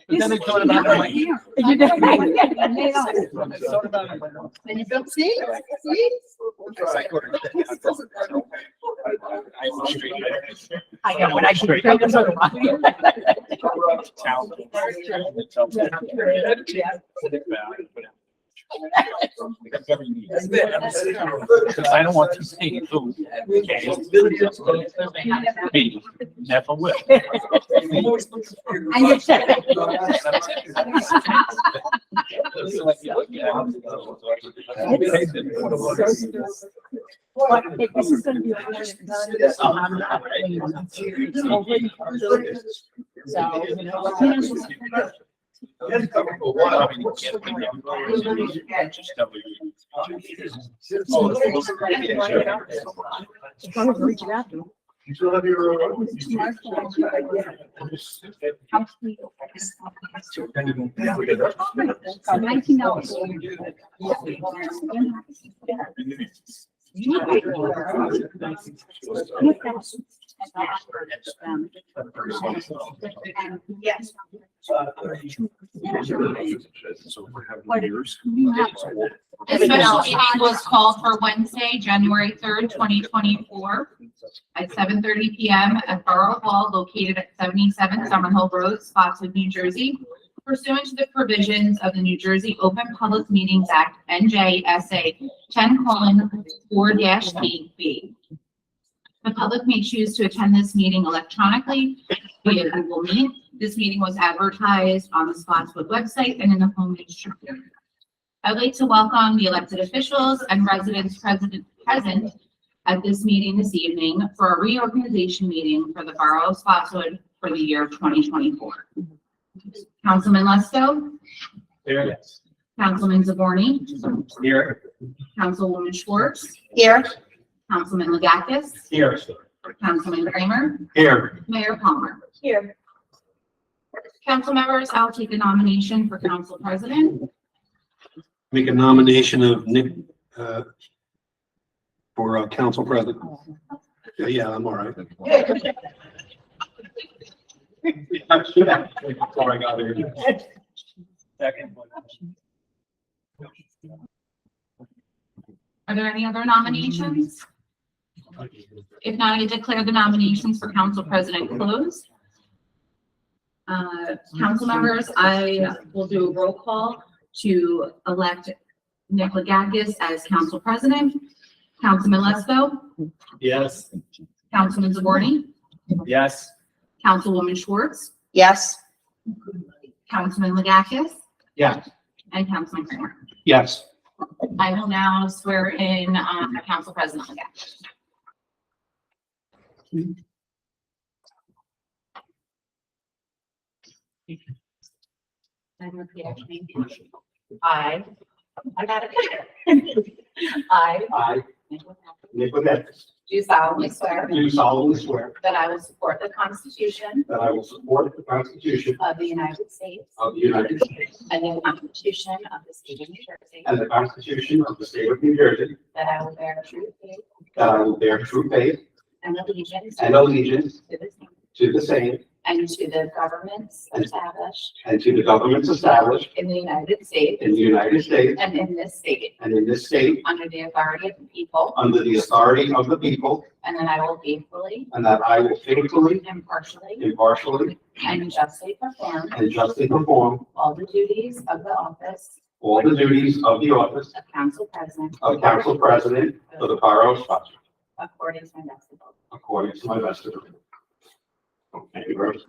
But then I thought about it, like, And you don't see? I know when I should go to I don't want to see who me, never will. And you said this is going to be done. So I'm not You still have your. Yes. This special meeting was called for Wednesday, January 3rd, 2024 at 7:30 p.m. at Borough Hall located at 77 Summerhill Road, Spotswood, New Jersey, pursuant to the provisions of the New Jersey Open Public Meetings Act, NJSA 10:4-B. The public may choose to attend this meeting electronically via Google Meet. This meeting was advertised on the Spotswood website and in the homepage structure. I would like to welcome the elected officials and residents present at this meeting this evening for a reorganization meeting for the Borough of Spotswood for the year 2024. Councilman Lesko? Here. Councilman Zaborni? Here. Councilwoman Schwartz? Here. Councilman Legakis? Here. Councilman Kramer? Here. Mayor Palmer? Here. Council members, I'll take a nomination for council president. Make a nomination of Nick, for council president. Yeah, I'm all right. Before I got here. Second. Are there any other nominations? If not, I declare the nominations for council president closed. Council members, I will do a roll call to elect Nick Legakis as council president. Councilman Lesko? Yes. Councilman Zaborni? Yes. Councilwoman Schwartz? Yes. Councilman Legakis? Yes. And Councilman Kramer. Yes. I will now swear in Council President Legakis. And repeat after me. I got it. I, Nick Legakis, do solemnly swear do solemnly swear that I will support the Constitution that I will support the Constitution of the United States of the United States and the Constitution of the State of New Jersey, and the Constitution of the State of New Jersey, that I will bear true faith that I will bear true faith and allegiance and allegiance to the same to the same and to the governments established and to the governments established in the United States in the United States and in this state and in this state under the authority of the people, under the authority of the people, and that I will faithfully, and that I will faithfully, impartially, impartially, and justly perform and justly perform all the duties of the office all the duties of the office of council president of council president for the Borough of Spotswood, according to my best ability. according to my best ability. Thank you very much.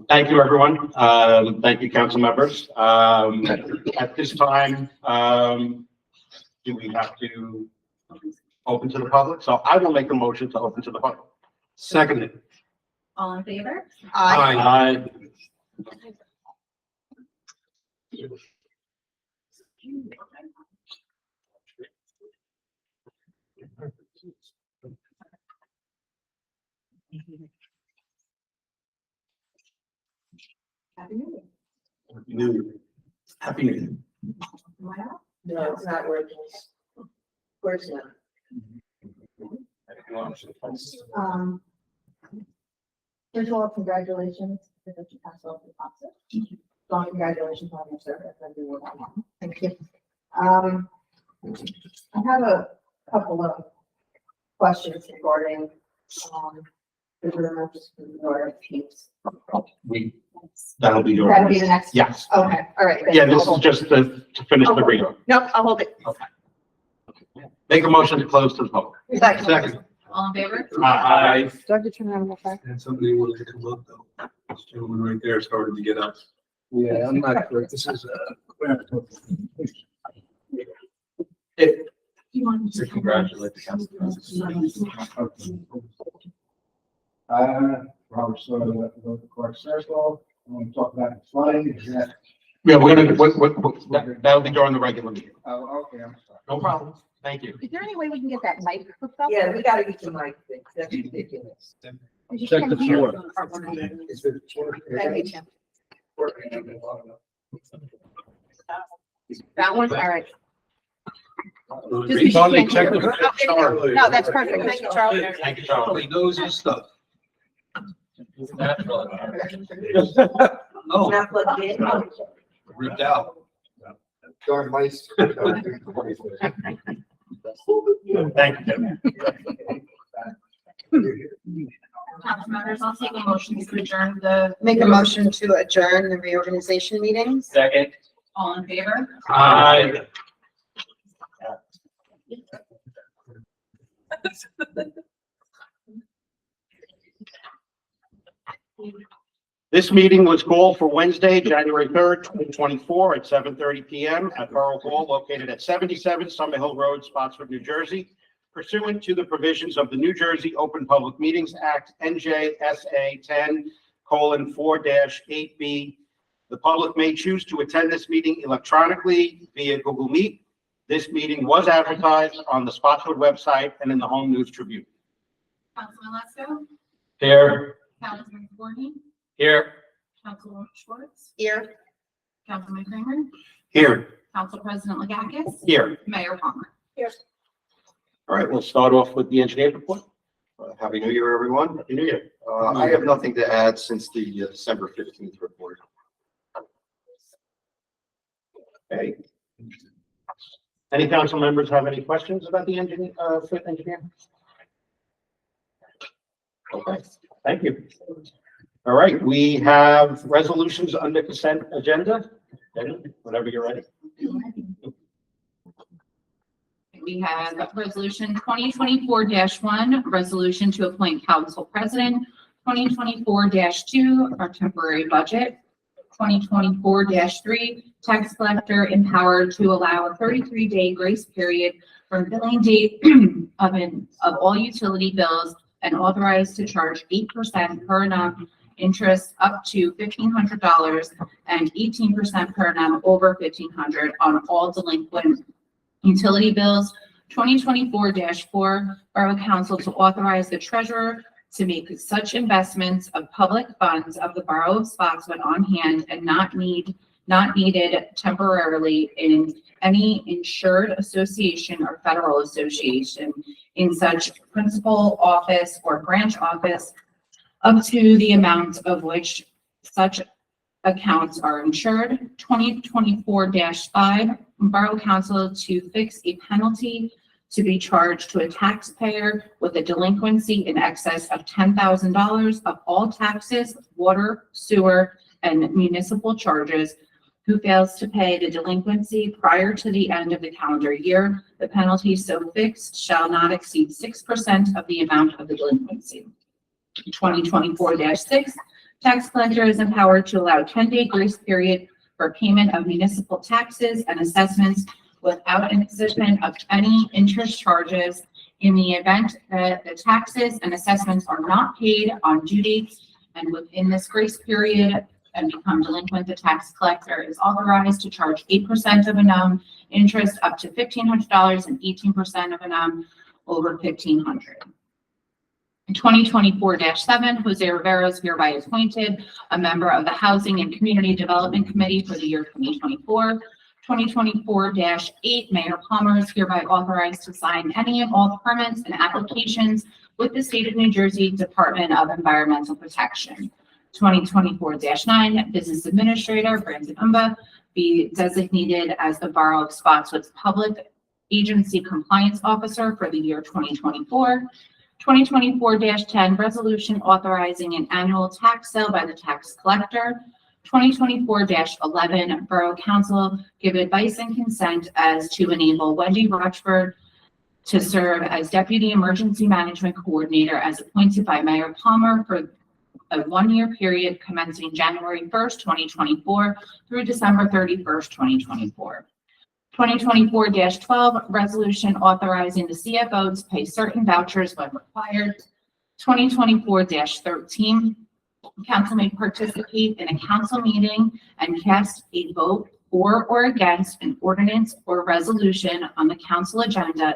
Thank you, everyone. Thank you, council members. At this time, do we have to open to the public? So I will make a motion to open to the public. Seconded. All in favor? Aye. Happy New Year. Happy New Year. No, it's not working. Of course not. First of all, congratulations to the Council of the Concert. Strong congratulations on your service. Thank you. I have a couple of questions regarding the rumor just for the order of peace. That'll be your. That'll be the next. Yes. Okay, all right. Yeah, this is just to finish the read. Nope, I'll hold it. Make a motion to close to the public. Second. All in favor? Aye. Do I have to turn around real fast? And somebody wanted to come up though. This gentleman right there started to get up. Yeah, I'm not correct. This is You want To congratulate the council. Robert Sawyer, the Clark Circle. I want to talk about the flooding. Is that? Yeah, we're gonna, that'll be during the regular meeting. Oh, okay, I'm sorry. No problem. Thank you. Is there any way we can get that mic hooked up? Yeah, we gotta get the mic fixed. That's ridiculous. Check the floor. Is it Thank you, Tim. working? That one, all right. Refunding, check the. Okay, no, that's perfect. Thank you, Charlie. Thank you, Charlie. He knows his stuff. Natural. Oh, Not plugged in. ripped out. Darn mice. Thank you, Tim. Council members, I'll take a motion to adjourn the. Make a motion to adjourn the reorganization meetings. Second. All in favor? Aye. This meeting was called for Wednesday, January 3rd, 2024 at 7:30 PM at Borough Hall located at 77 Summer Hill Road, Spotswood, New Jersey, pursuant to the provisions of the New Jersey Open Public Meetings Act, NJSA 10:4-8B. The public may choose to attend this meeting electronically via Google Meet. This meeting was advertised on the Spotswood website and in the Home News Tribune. Councilman Lesko? Here. Councilman Forney? Here. Councilwoman Schwartz? Here. Councilman Kramer? Here. Council President Legakis? Here. Mayor Palmer? All right, we'll start off with the engineer report. Happy New Year, everyone. Happy New Year. I have nothing to add since the December 15th report. Okay. Any council members have any questions about the engineer, engineer? Okay, thank you. All right, we have resolutions under consent agenda. Whenever you're ready. We have resolution 2024-1, resolution to appoint council president, 2024-2, our temporary budget, 2024-3, tax collector empowered to allow a 33-day grace period from billing date of all utility bills and authorized to charge 8% per annum interest up to $1,500 and 18% per annum over $1,500 on all delinquent utility bills. 2024-4, Borough Council to authorize the treasurer to make such investments of public funds of the Borough of Spotswood on hand and not needed temporarily in any insured association or federal association in such principal office or branch office up to the amount of which such accounts are insured. 2024-5, Borough Council to fix a penalty to be charged to a taxpayer with a delinquency in excess of $10,000 of all taxes, water, sewer, and municipal charges who fails to pay the delinquency prior to the end of the calendar year. The penalty so fixed shall not exceed 6% of the amount of the delinquency. 2024-6, tax collector is empowered to allow 10-day grace period for payment of municipal taxes and assessments without imposition of any interest charges in the event that the taxes and assessments are not paid on due dates and within this grace period and become delinquent. The tax collector is authorized to charge 8% of annum interest up to $1,500 and 18% of annum over $1,500. 2024-7, Jose Rivera is hereby appointed a member of the Housing and Community Development Committee for the year 2024. 2024-8, Mayor Palmer is hereby authorized to sign any and all permits and applications with the State of New Jersey Department of Environmental Protection. 2024-9, Business Administrator Brandon Umba be designated as the Borough of Spotswood's Public Agency Compliance Officer for the year 2024. 2024-10, resolution authorizing an annual tax sale by the tax collector. 2024-11, Borough Council give advice and consent as to enable Wendy Rochford to serve as Deputy Emergency Management Coordinator as appointed by Mayor Palmer for a one-year period commencing January 1st, 2024 through December 31st, 2024. 2024-12, resolution authorizing the CFO to pay certain vouchers when required. 2024-13, council may participate in a council meeting and cast a vote for or against an ordinance or resolution on the council agenda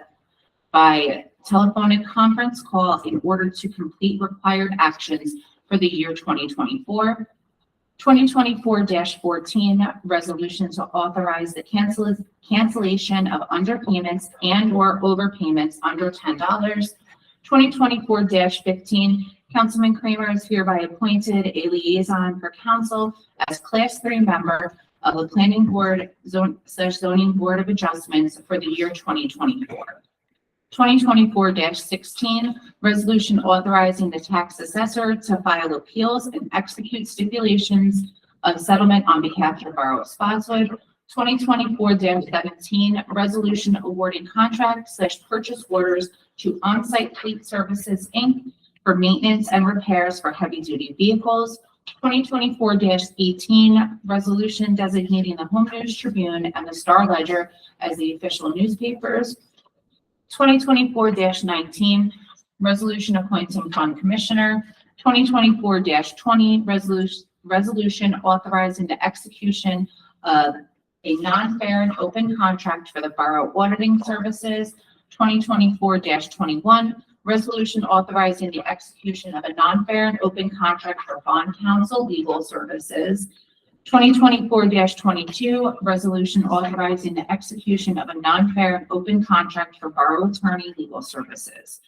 by telephonic conference call in order to complete required actions for the year 2024. 2024-14, resolution to authorize the cancellation of underpayments and or overpayments under $10. 2024-15, Councilman Kramer is hereby appointed a liaison for council as Class 3 member of the Planning Board Zoning Board of Adjustments for the year 2024. 2024-16, resolution authorizing the tax assessor to file appeals and execute stipulations of settlement on behalf of the Borough of Spotswood. 2024-17, resolution awarding contract/purchase orders to On-Site Fleet Services, Inc. for maintenance and repairs for heavy-duty vehicles. 2024-18, resolution designating the Home News Tribune and the Star Ledger as the official newspapers. 2024-19, resolution appointing fund commissioner. 2024-20, resolution authorizing the execution of a non-fair and open contract for the borough auditing services. 2024-21, resolution authorizing the execution of a non-fair and open contract for bond counsel legal services. 2024-22, resolution authorizing the execution of a non-fair and open contract for borough attorney legal services.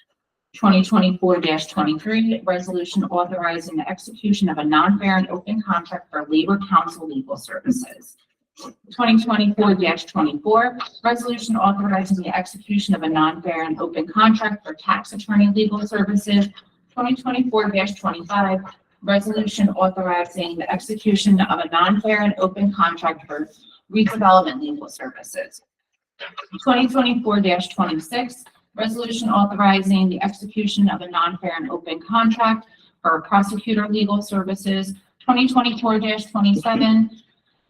2024-23, resolution authorizing the execution of a non-fair and open contract for labor counsel legal services. 2024-24, resolution authorizing the execution of a non-fair and open contract for tax attorney legal services. 2024-25, resolution authorizing the execution of a non-fair and open contract for redevelopment legal services. 2024-26, resolution authorizing the execution of a non-fair and open contract for prosecutor legal services. 2024-27,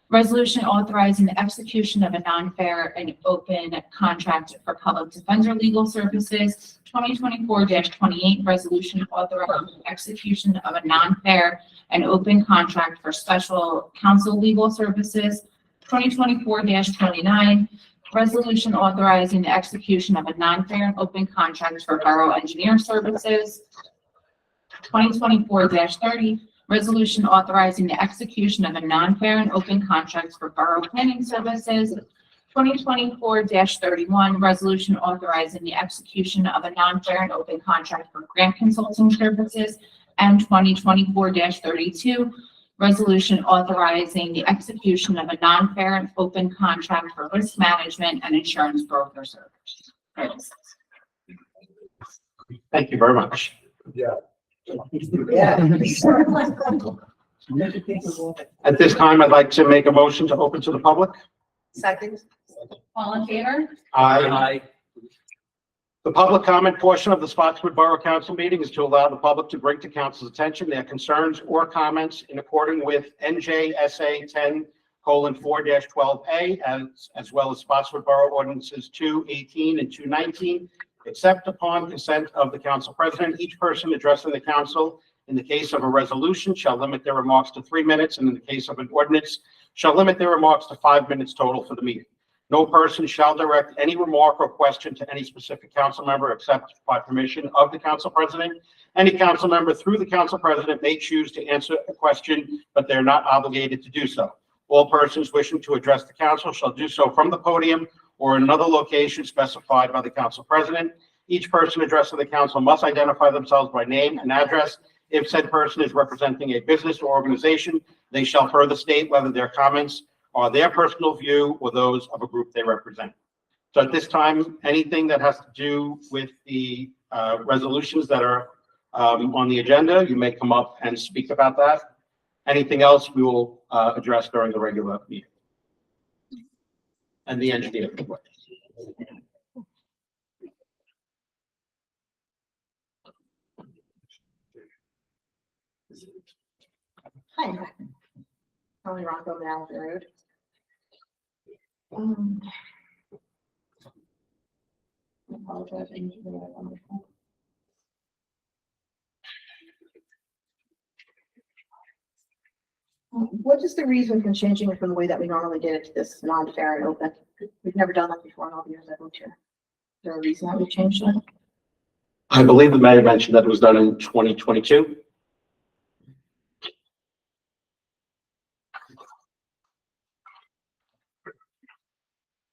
resolution authorizing the execution of a non-fair and open contract for public defender legal services. 2024-28, resolution authorizing the execution of a non-fair and open contract for special counsel legal services. 2024-29, resolution authorizing the execution of a non-fair and open contract for borough engineer services. 2024-30, resolution authorizing the execution of a non-fair and open contract for borough planning services. 2024-31, resolution authorizing the execution of a non-fair and open contract for grant consulting services. And 2024-32, resolution authorizing the execution of a non-fair and open contract for risk management and insurance broker services. Thank you very much. Yeah. At this time, I'd like to make a motion to open to the public. Second. All in favor? Aye. The public comment portion of the Spotswood Borough Council meeting is to allow the public to bring to council's attention their concerns or comments in accordance with NJSA 10:4-12A, as well as Spotswood Borough Ordinances 2:18 and 2:19, except upon consent of the council president. Each person addressing the council in the case of a resolution shall limit their remarks to 3 minutes, and in the case of an ordinance shall limit their remarks to 5 minutes total for the meeting. No person shall direct any remark or question to any specific council member except by permission of the council president. Any council member through the council president may choose to answer a question, but they're not obligated to do so. All persons wishing to address the council shall do so from the podium or another location specified by the council president. Each person addressing the council must identify themselves by name and address. If said person is representing a business or organization, they shall further state whether their comments are their personal view or those of a group they represent. So at this time, anything that has to do with the resolutions that are on the agenda, you may come up and speak about that. Anything else we will address during the regular meeting. And the engineer. Hi. Tony Rocco, Malvern Road. I apologize. I need to read it on my phone. What is the reason for changing it from the way that we normally did it to this non-fair and open? We've never done that before in all the years I've lived here. Is there a reason that we changed it? I believe the mayor mentioned that it was done in 2022.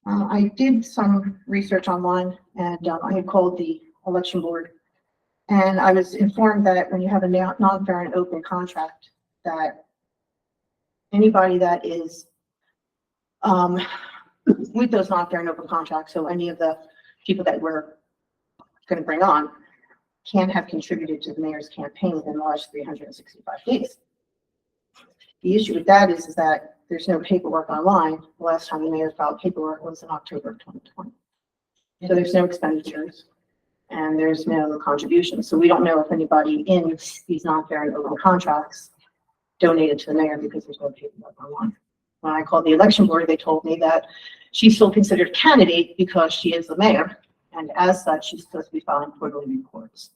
I did some research online and I had called the election board. And I was informed that when you have a non-fair and open contract, that anybody that is with those non-fair and open contracts, so any of the people that we're going to bring on, can't have contributed to the mayor's campaign in the last 365 days. The issue with that is that there's no paperwork online. The last time the mayor filed paperwork was in October of 2020. So there's no expenditures and there's no contributions. So we don't know if anybody in these non-fair and open contracts donated to the mayor because there's no paperwork online. When I called the election board, they told me that she's still considered a candidate because she is the mayor. And as such, she's supposed to be filing quarterly reports.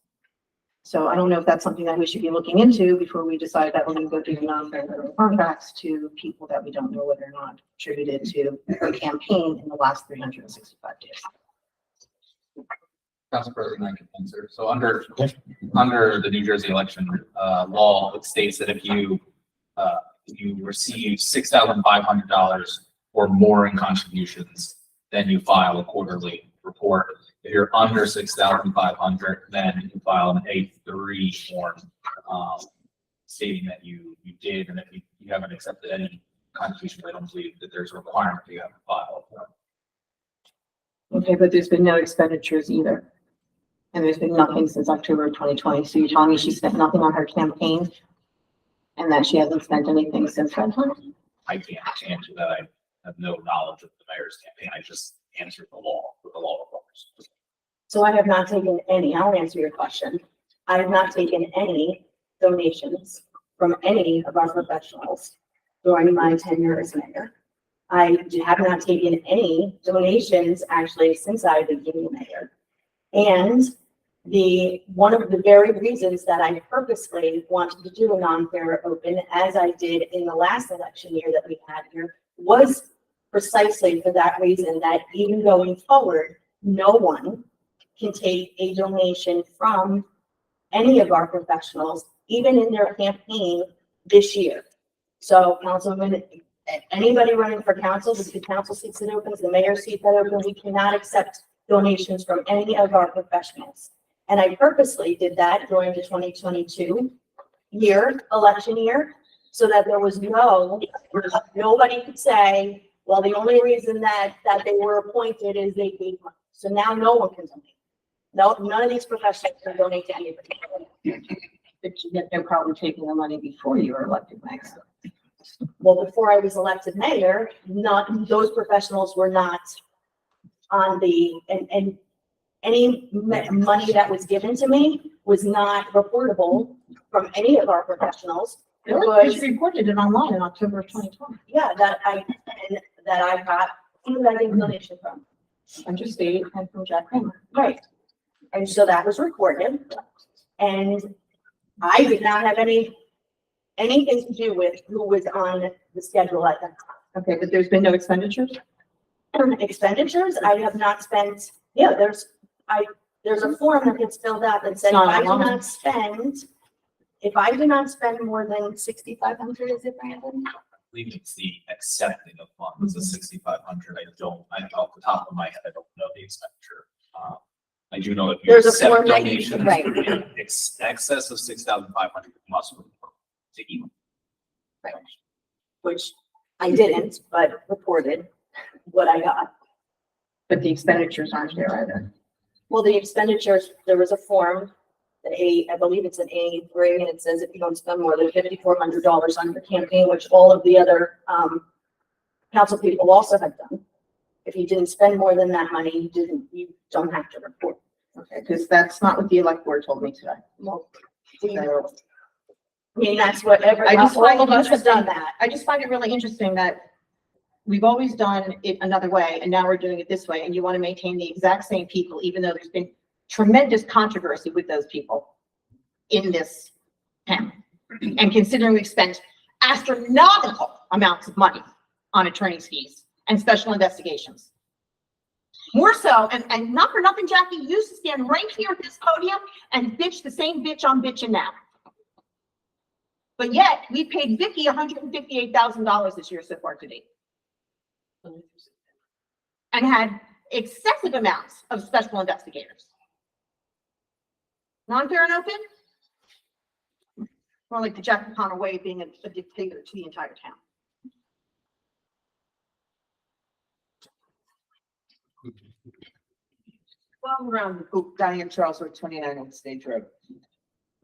So I don't know if that's something that we should be looking into before we decide that we're going to go through the non-fair and open contracts to people that we don't know whether or not contributed to her campaign in the last 365 days. Council President, I can answer. So under the New Jersey election law, it states that if you receive $6,500 or more in contributions, then you file a quarterly report. If you're under 6,500, then you file an A3 form stating that you did, and if you haven't accepted any contributions, I don't believe that there's a requirement that you have to file. Okay, but there's been no expenditures either. And there's been nothing since October of 2020. So you're telling me she spent nothing on her campaign and that she hasn't spent anything since that time? I can't answer that. I have no knowledge of the mayor's campaign. I just answered the law, what the law requires. So I have not taken any, I'll answer your question. I have not taken any donations from any of our professionals during my tenure as mayor. I have not taken any donations actually since I became mayor. And one of the very reasons that I purposely wanted to do a non-fair open, as I did in the last election year that we had here, was precisely for that reason, that even going forward, no one can take a donation from any of our professionals, even in their campaign this year. So Councilman, anybody running for council, the council seats that opens, the mayor's seat that opens, we cannot accept donations from any of our professionals. And I purposely did that during the 2022 election year, so that there was nobody could say, well, the only reason that they were appointed is they gave money. So now no one can donate. No, none of these professionals can donate to anybody. But yet they're probably taking the money before you were elected mayor. Well, before I was elected mayor, those professionals were not on and any money that was given to me was not reportable from any of our professionals. Really? You reported it online in October of 2020. Yeah, that I got. Who did I get a donation from? Understate and from Jack Kramer. Right. And so that was recorded, and I did not have anything to do with who was on the schedule at that time. Okay, but there's been no expenditures? expenditures, I have not spent, yeah, there's a form that gets filled out that says, if I do not spend more than 6,500, is it, Brandon? I believe it's the accepting of funds, the 6,500. Off the top of my head, I don't know the expenditure. I do know if you There's a accept form that you- donations right. in excess of 6,500, you must report to email. Right. Which I didn't, but reported what I got. But the expenditures aren't there either. Well, the expenditures, there was a form, I believe it's an A3, and it says if you don't spend more than $5,400 on your campaign, which all of the other, council people also have done. If you didn't spend more than that money, you don't have to report. Okay, because that's not what the elect board told me today. Well, I mean, that's what every, I just all find of it us have done interesting. that. I just find it really interesting that we've always done it another way, and now we're doing it this way, and you want to maintain the exact same people, even though there's been tremendous controversy with those people in this town. And considering we've spent astronomical amounts of money on attorney's fees and special investigations. More so, and not for nothing, Jackie, you used to stand right here at this podium and bitch the same bitch I'm bitching now. But yet, we paid Vicky $158,000 this year so far to date. And had excessive amounts of special investigators. Non-fair and open? More like the Jack McConnell way of being a dictator to the entire town. While we're on, Diane Charlesworth, 29 Old Stage Road.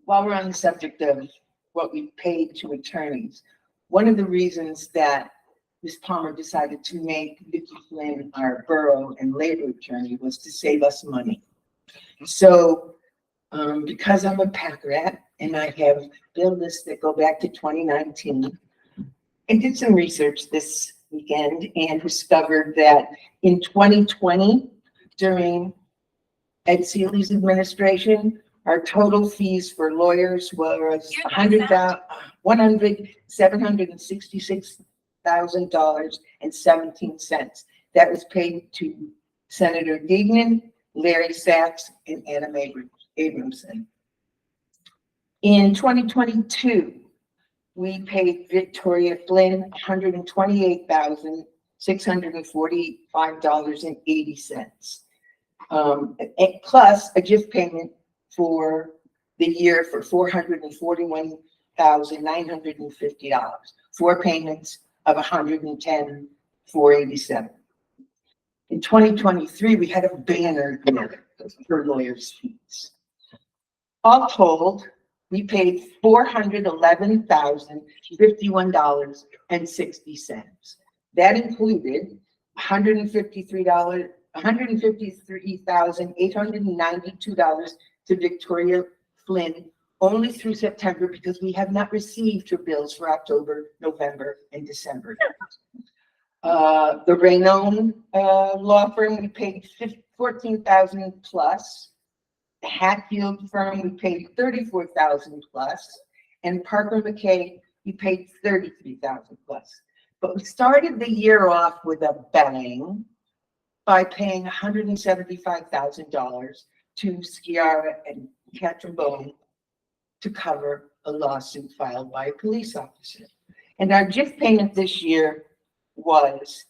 While we're on the subject of what we paid to attorneys, one of the reasons that Ms. Palmer decided to make Vicki Flynn our borough and labor attorney was to save us money. So, because I'm a pack rat and I have bill lists that go back to 2019, I did some research this weekend and discovered that in 2020, during Ed Seeley's administration, our total fees for lawyers was $766,000.17. That was paid to Senator Deignan, Larry Sachs, and Anna Abramson. In 2022, we paid Victoria Flynn $128,645.80. Plus a gift payment for the year for $441,950. 4 payments of $110,487. In 2023, we had a banner year for lawyers' fees. All told, we paid $411,051.60. That included $153,892 to Victoria Flynn only through September, because we have not received her bills for October, November, and December. The Raynone law firm, we paid $14,000 plus. The Hatfield firm, we paid $34,000 plus. And Parker McKay, we paid $33,000 plus. But we started the year off with a bang by paying $175,000 to Sciarra and Catherine Bone to cover a lawsuit filed by a police officer. And our gift payment this year was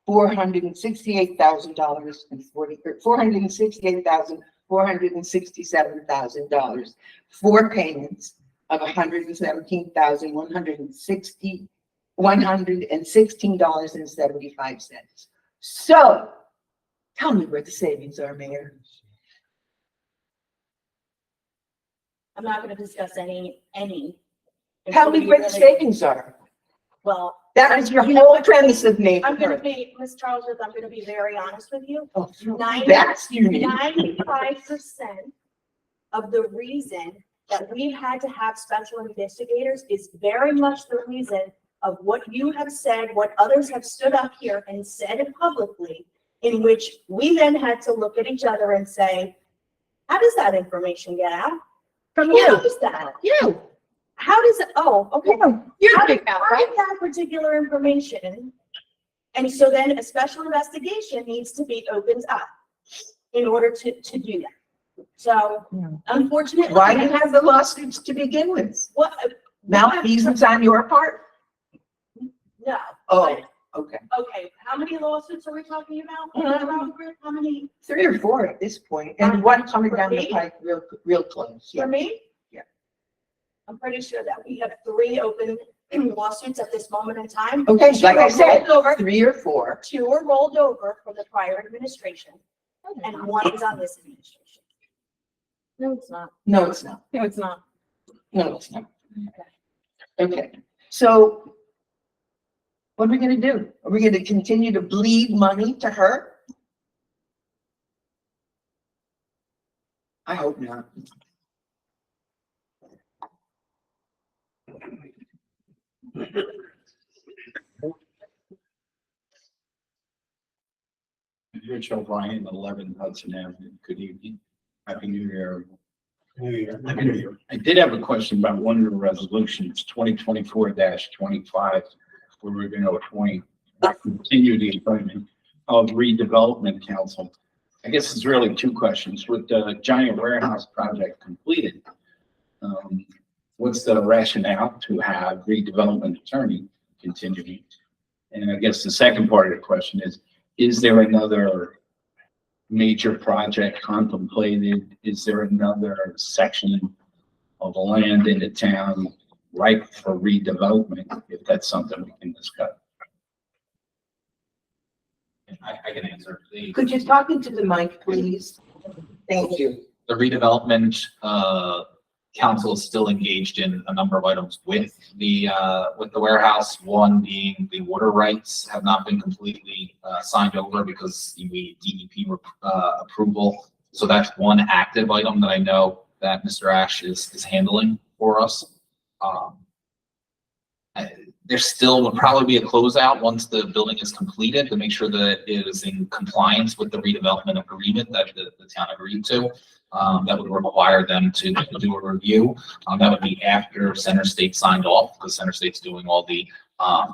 $468,467,000. 4 payments of $116.75. So tell me where the savings are, Mayor. I'm not gonna discuss any. Tell me where the savings are. Well, That is your whole premise of me. I'm gonna be, Ms. Charlesworth, I'm gonna be very honest with you. Oh, 90 that's unique. 95% of the reason that we had to have special investigators is very much the reason of what you have said, what others have stood up here and said it publicly, in which we then had to look at each other and say, how does that information get out? From Who you, knows that? you, How does it, oh, okay. you're How the did big mouth, right? that particular information And so then a special investigation needs to be opened up in order to do that. So unfortunately. Why do you have the lawsuits to begin with? What? Malfeasance on your part? No. Oh, okay. Okay, how many lawsuits are we talking about? How many 3 or 4 at this point, and one coming down the pike real close. for me? Yeah. I'm pretty sure that we have 3 open lawsuits at this moment in time. Okay, like I said, Rolled over. 3 or 4. 2 are rolled over from the prior administration, and 1 is on this administration. No, it's not. No, it's not. No, it's not. No, it's not. Okay, so what are we gonna do? Are we gonna continue to bleed money to her? I hope not. Rich O'Brien, 11 Hudson Avenue. Good evening. Happy New Year. Happy New Year. I did have a question about one of the resolutions, 2024-25, where we're going to continue the appointment of redevelopment council. I guess it's really 2 questions. With the giant warehouse project completed, what's the rationale to have redevelopment attorney continuing? And I guess the second part of the question is there another major project contemplated? Is there another section of land in the town ripe for redevelopment, if that's something we can discuss? I can answer. Could you talk into the mic, please? Thank you. The redevelopment, council is still engaged in a number of items with the warehouse. One being the water rights have not been completely signed over because we need DEP approval. So that's one active item that I know that Mr. Ash is handling for us. There still would probably be a closeout once the building is completed to make sure that it is in compliance with the redevelopment agreement that the town agreed to. That would require them to do a review. That would be after Center State signed off, because Center State's doing all the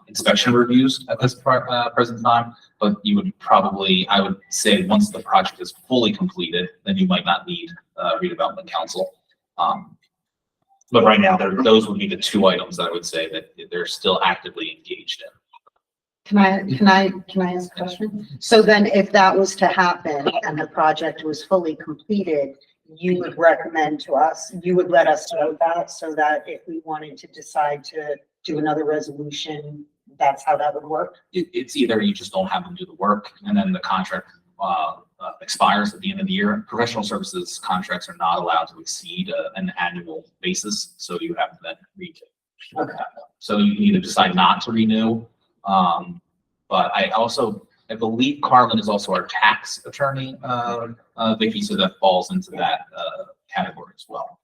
inspection reviews at this present time. But you would probably, I would say, once the project is fully completed, then you might not need redevelopment council. But right now, those would be the 2 items that I would say that they're still actively engaged in. Can I ask a question? So then if that was to happen and the project was fully completed, you would recommend to us, you would let us know that so that if we wanted to decide to do another resolution, that's how that would work? It's either you just don't have them do the work and then the contract expires at the end of the year. Professional services contracts are not allowed to exceed an annual basis, so you have to then renew. Okay. So you can either decide not to renew, but I believe Carlin is also our tax attorney, Vicky, so that falls into that category as well.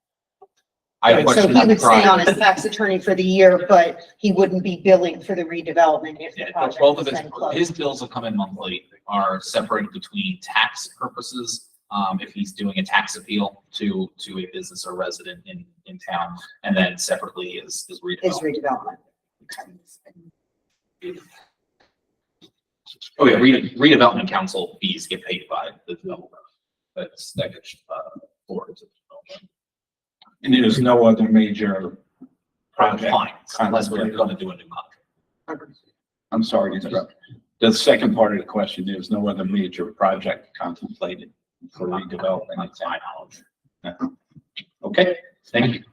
I have a So question he about would the stay on project. as tax attorney for the year, but he wouldn't be billing for the redevelopment if the Yeah, project both was of then closed. his bills will come in monthly, are separated between tax purposes. If he's doing a tax appeal to a business or resident in town, and then separately is Is redevelopment. redevelopment. Oh yeah, redevelopment council fees get paid by the developer. That gets forwarded to the developer. And there's no other major project. Compliance, unless we're gonna do a new contract. I'm sorry to interrupt. The second part of the question is no other major project contemplated for redevelopment. That's my knowledge. Okay, thank you.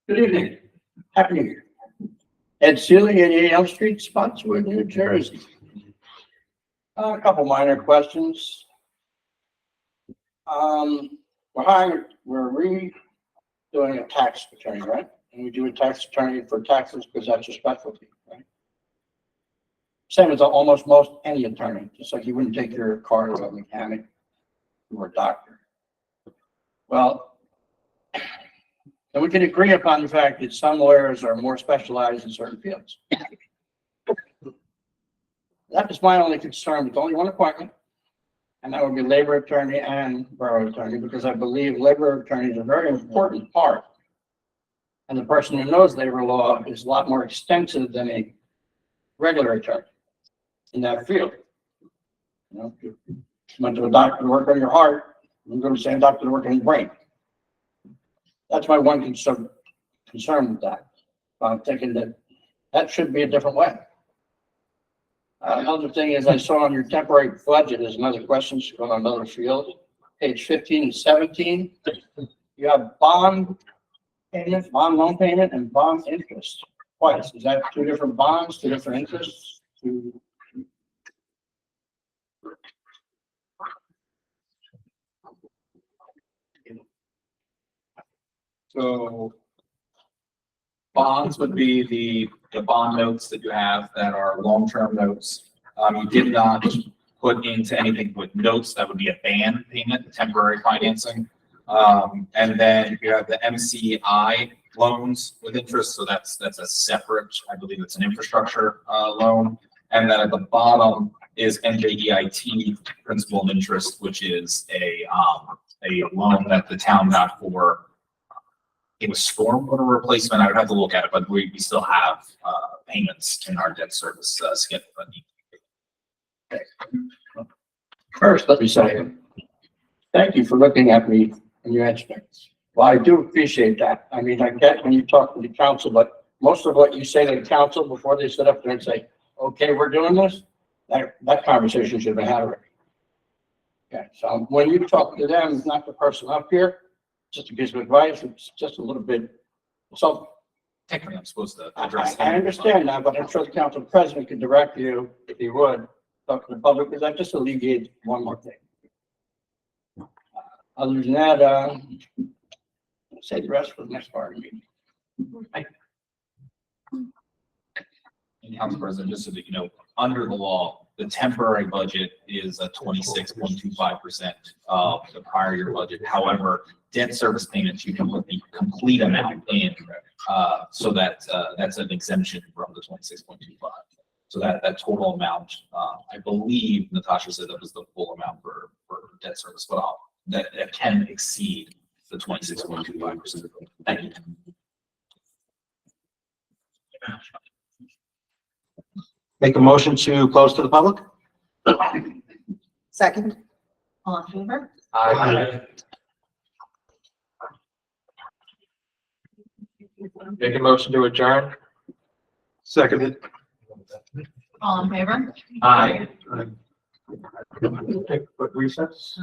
Good evening. Happy New Year. Ed Sealy, 88 Elm Street, Spotswood, New Jersey. A couple minor questions. We're redoing a tax attorney, right? And we do a tax attorney for taxes because that's your specialty, right? Same as almost any attorney, just like you wouldn't take your car to a mechanic or a doctor. Well, and we can agree upon the fact that some lawyers are more specialized in certain fields. That is my only concern with only one appointment. And that would be labor attorney and borough attorney, because I believe labor attorney is a very important part. And the person who knows labor law is a lot more extensive than a regular attorney in that field. You know, if you went to a doctor to work on your heart, you go to the same doctor to work on your brain. That's my one concern with that. I'm thinking that that should be a different way. Another thing is I saw on your temporary budget is another question on another field, page 15 and 17. You have bond payment, bond loan payment, and bond interest twice. Is that two different bonds, two different interests? So bonds would be the bond notes that you have that are long-term notes. You did not put into anything with notes. That would be a ban payment, temporary financing. And then you have the MCI loans with interest. So that's a separate, I believe it's an infrastructure loan. And then at the bottom is NJEIT principal and interest, which is a loan that the town got for it was stormwater replacement. I would have to look at it, but we still have payments in our debt service schedule. First, let me say, thank you for looking at me and your experts. Well, I do appreciate that. I mean, I get when you talk to the council, but most of what you say to the council before they sit up there and say, okay, we're doing this, that conversation should have been had already. Okay, so when you talk to them, not the person up here, just a piece of advice, it's just a little bit, so. Technically, I'm supposed to address. I understand that, but I'm sure the council president could direct you, if he would, talk to the public, because that just alleviates one more thing. Other than that, say the rest for the next part of the meeting. And Council President, just so that you know, under the law, the temporary budget is a 26.25% of the prior year budget. However, debt service payments, you can put the complete amount in, so that that's an exemption from the 26.25. So that total amount, I believe Natasha said that was the full amount for debt service, but that can exceed the 26.25%. Thank you. Make a motion to close to the public? Second. All in favor? Make a motion to adjourn. Seconded. All in favor? Aye. Take a quick recess.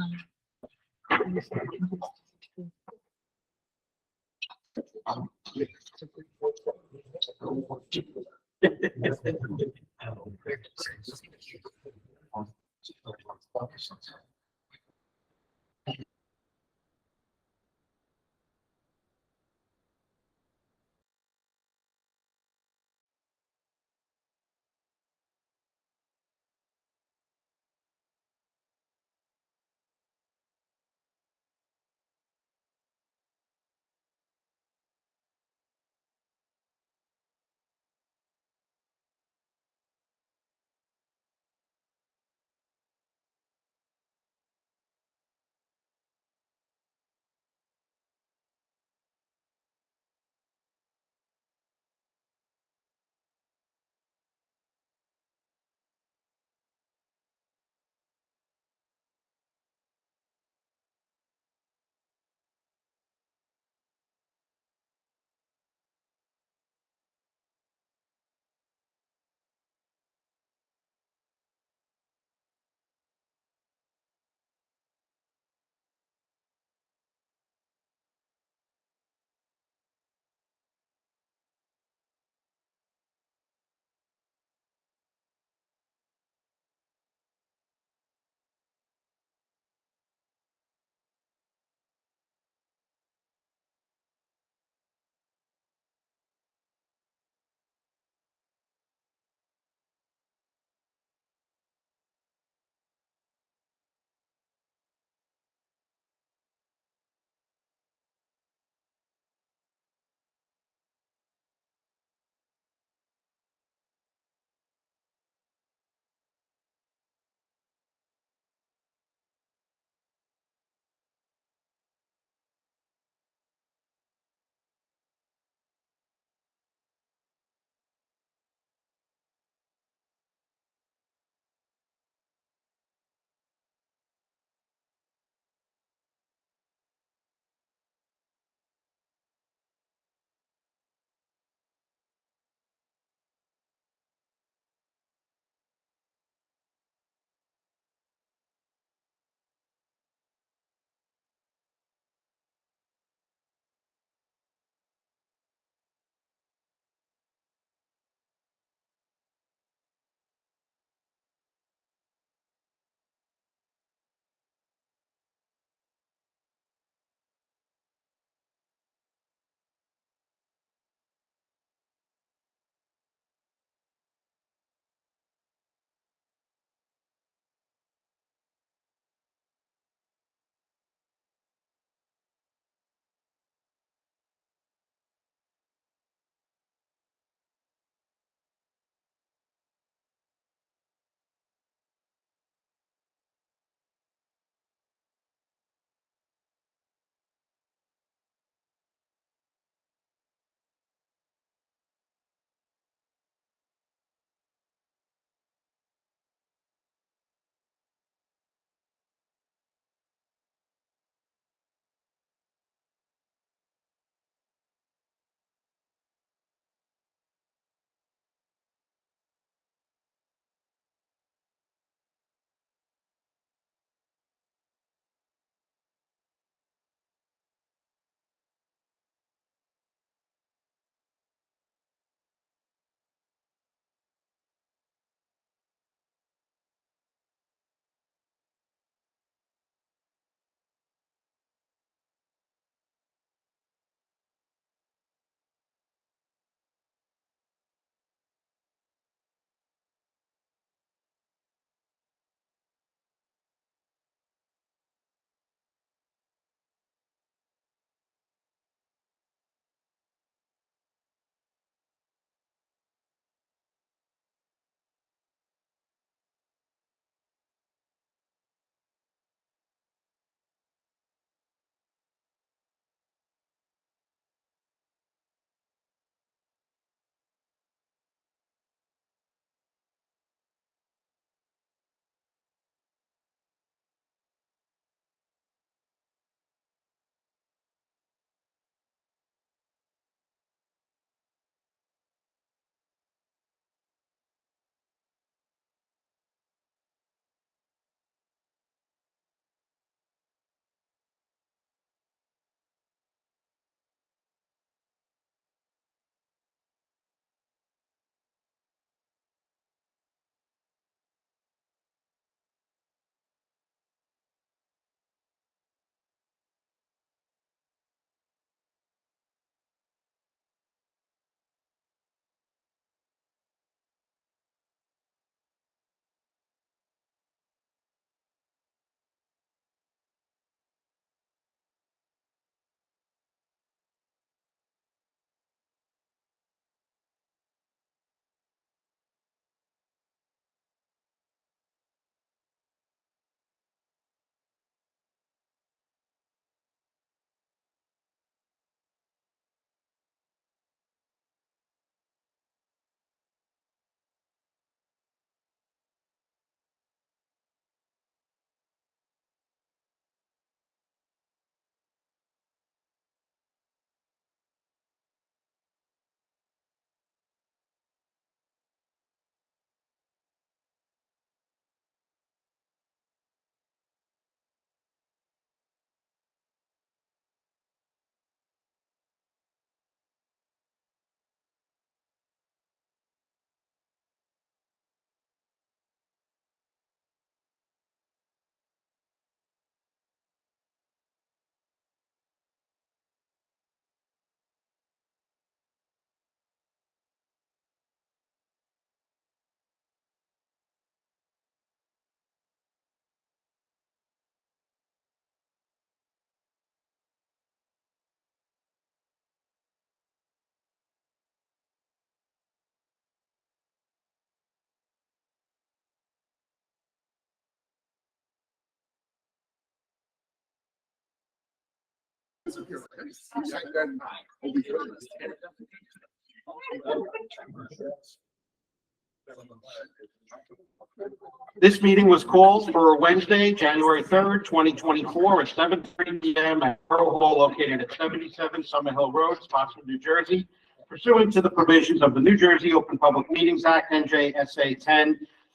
This meeting was called for Wednesday, January 3rd, 2024, at 7:30 PM at Borough Hall located at 77 Summer Hill Road, Spotswood, New Jersey, pursuant to the provisions of the New Jersey Open Public Meetings Act, NJSA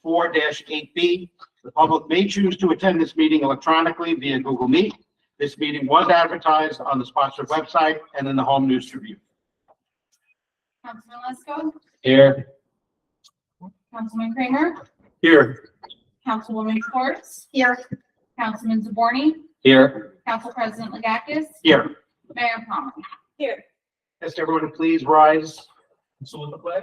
10-4-8B. The public may choose to attend this meeting electronically via Google Meet. This meeting was advertised on the Spotswood website and in the Home News Tribune. Councilman Lesko, Here. Councilman Kramer, Here. Councilwoman Schwartz, Here. Councilman Zaborni, Here. Council President Legakis, Here. Mayor Palmer. Here. Ask everyone to please rise and salute the flag.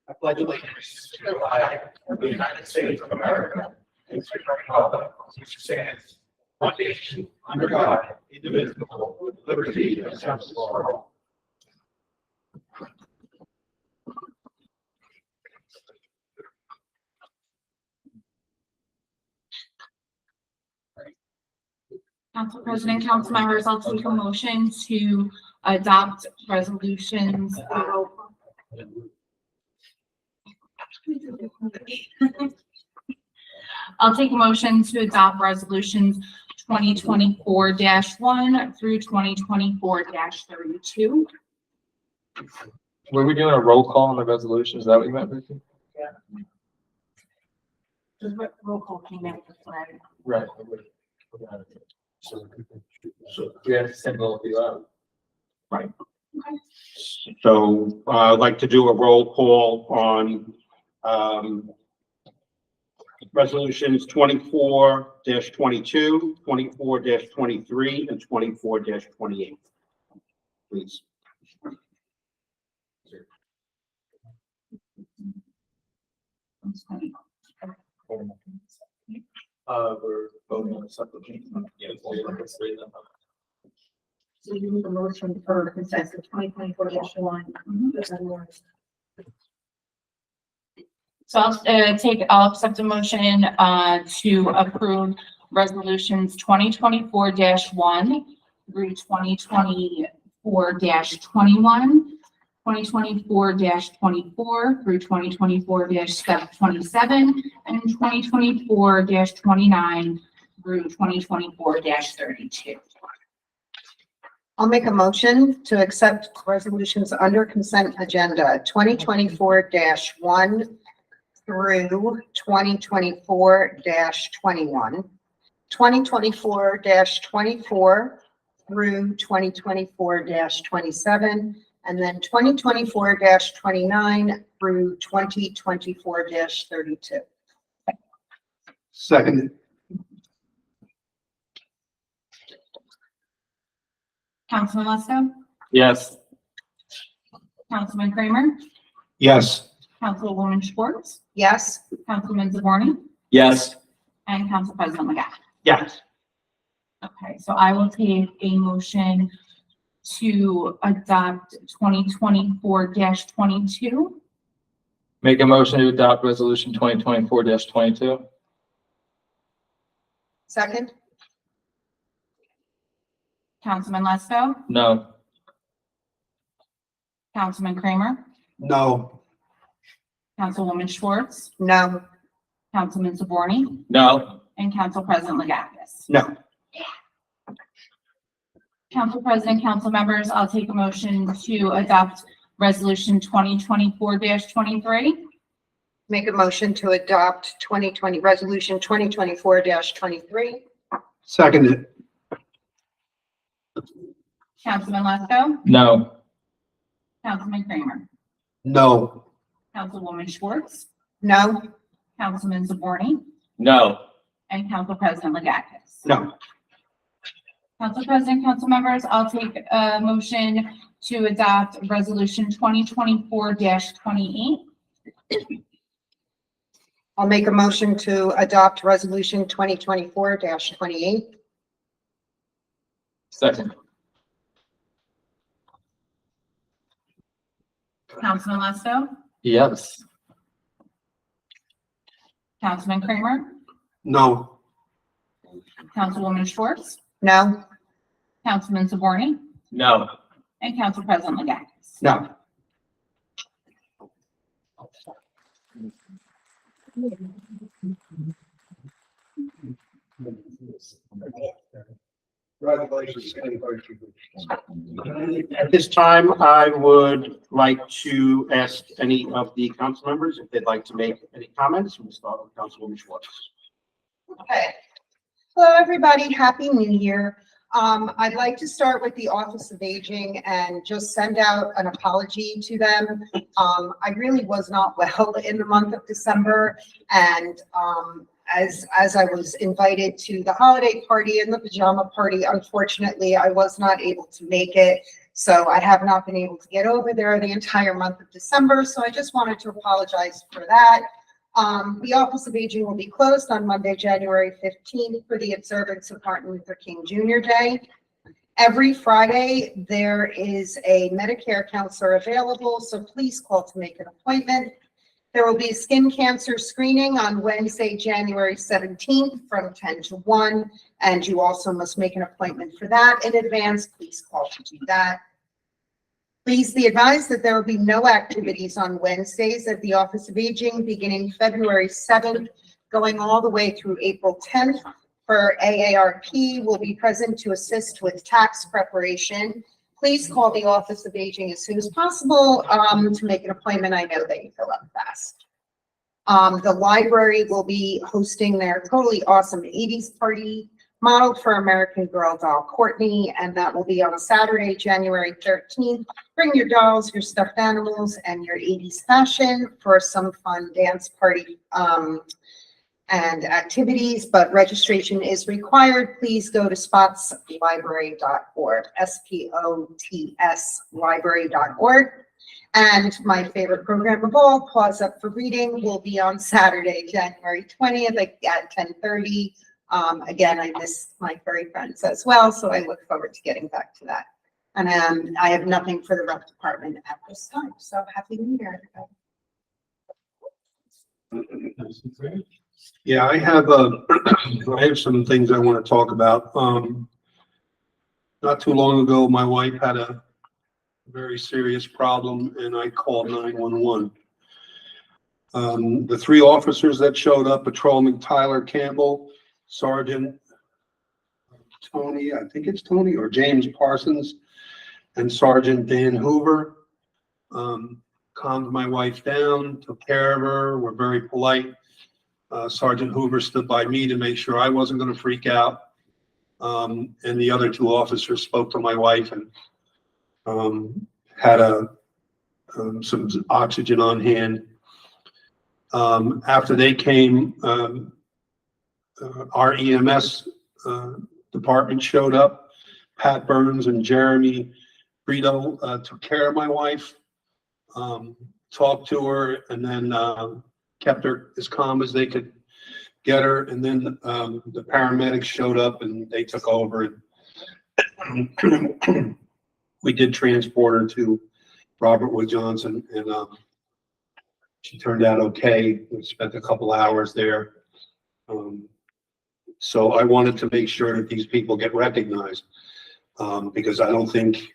I pledge allegiance to the flag of the United States of America and to the republic which stands one nation under God, indivisible, with liberty and justice for all. Council President, council members, I'll take a motion to adopt resolutions. I'll take a motion to adopt resolutions 2024-1 through 2024-32. Were we doing a roll call on the resolution? Is that what you meant, Ricky? Roll call came in with flag. Right. So we have to single a few out. Right. So I'd like to do a roll call on resolutions 24-22, 24-23, and 24-28. Please. We're voting on the supplement. Yeah. So you need a motion for consent of 2024-1. So I'll accept a motion to approve resolutions 2024-1 through 2024-21, 2024-24 through 2024-27, and 2024-29 through 2024-32. I'll make a motion to accept resolutions under consent agenda 2024-1 through 2024-21, 2024-24 through 2024-27, and then 2024-29 through 2024-32. Second. Councilman Lesko, Yes. Councilman Kramer, Yes. Councilwoman Schwartz, Yes. Councilman Zaborni, Yes. and Council President Legakis. Yes. Okay, so I will take a motion to adopt 2024-22. Make a motion to adopt resolution 2024-22. Second. Councilman Lesko, No. Councilman Kramer, No. Councilwoman Schwartz, No. Councilman Zaborni, No. and Council President Legakis. No. Council President, council members, I'll take a motion to adopt resolution 2024-23. Make a motion to adopt resolution 2024-23. Seconded. Councilman Lesko, No. Councilman Kramer, No. Councilwoman Schwartz, No. Councilman Zaborni, No. and Council President Legakis. No. Council President, council members, I'll take a motion to adopt resolution 2024-28. I'll make a motion to adopt resolution 2024-28. Second. Councilman Lesko, Yes. Councilman Kramer, No. Councilwoman Schwartz, No? Councilman Zaborni, No. and Council President Legakis. No. Congratulations. At this time, I would like to ask any of the council members if they'd like to make any comments. We'll start with Councilwoman Schwartz. Okay. Hello, everybody. Happy New Year. I'd like to start with the Office of Aging and just send out an apology to them. I really was not well in the month of December, and as I was invited to the holiday party and the pajama party, unfortunately, I was not able to make it. So I have not been able to get over there the entire month of December. So I just wanted to apologize for that. The Office of Aging will be closed on Monday, January 15th for the observance of Martin Luther King Jr. Day. Every Friday, there is a Medicare counselor available, so please call to make an appointment. There will be a skin cancer screening on Wednesday, January 17th from 10 to 1, and you also must make an appointment for that in advance. Please call to do that. Please be advised that there will be no activities on Wednesdays at the Office of Aging beginning February 7th, going all the way through April 10th. For AARP will be present to assist with tax preparation. Please call the Office of Aging as soon as possible to make an appointment. I know they fill up fast. The library will be hosting their totally awesome 80s party modeled for American Girl doll Courtney, and that will be on Saturday, January 13th. Bring your dolls, your stuffed animals, and your 80s fashion for some fun dance party and activities, but registration is required. Please go to spotslibrary.org, SPOTS library.org. And my favorite program of all, Pause Up for Reading, will be on Saturday, January 20th at 10:30. Again, I miss my furry friends as well, so I look forward to getting back to that. And I have nothing for the rec department at this time, so happy New Year, everybody. Yeah, I have some things I want to talk about. Not too long ago, my wife had a very serious problem and I called 911. The three officers that showed up, Patrolman Tyler Campbell, Sergeant Tony, I think it's Tony, or James Parsons, and Sergeant Dan Hoover, calmed my wife down, took care of her, were very polite. Sergeant Hoover stood by me to make sure I wasn't going to freak out. And the other two officers spoke to my wife and had some oxygen on hand. After they came, our EMS department showed up. Pat Burns and Jeremy Brito took care of my wife, talked to her, and then kept her as calm as they could get her. And then the paramedics showed up and they took over. And we did transport her to Robert Wood Johnson, and she turned out okay. We spent a couple hours there. So I wanted to make sure that these people get recognized, because I don't think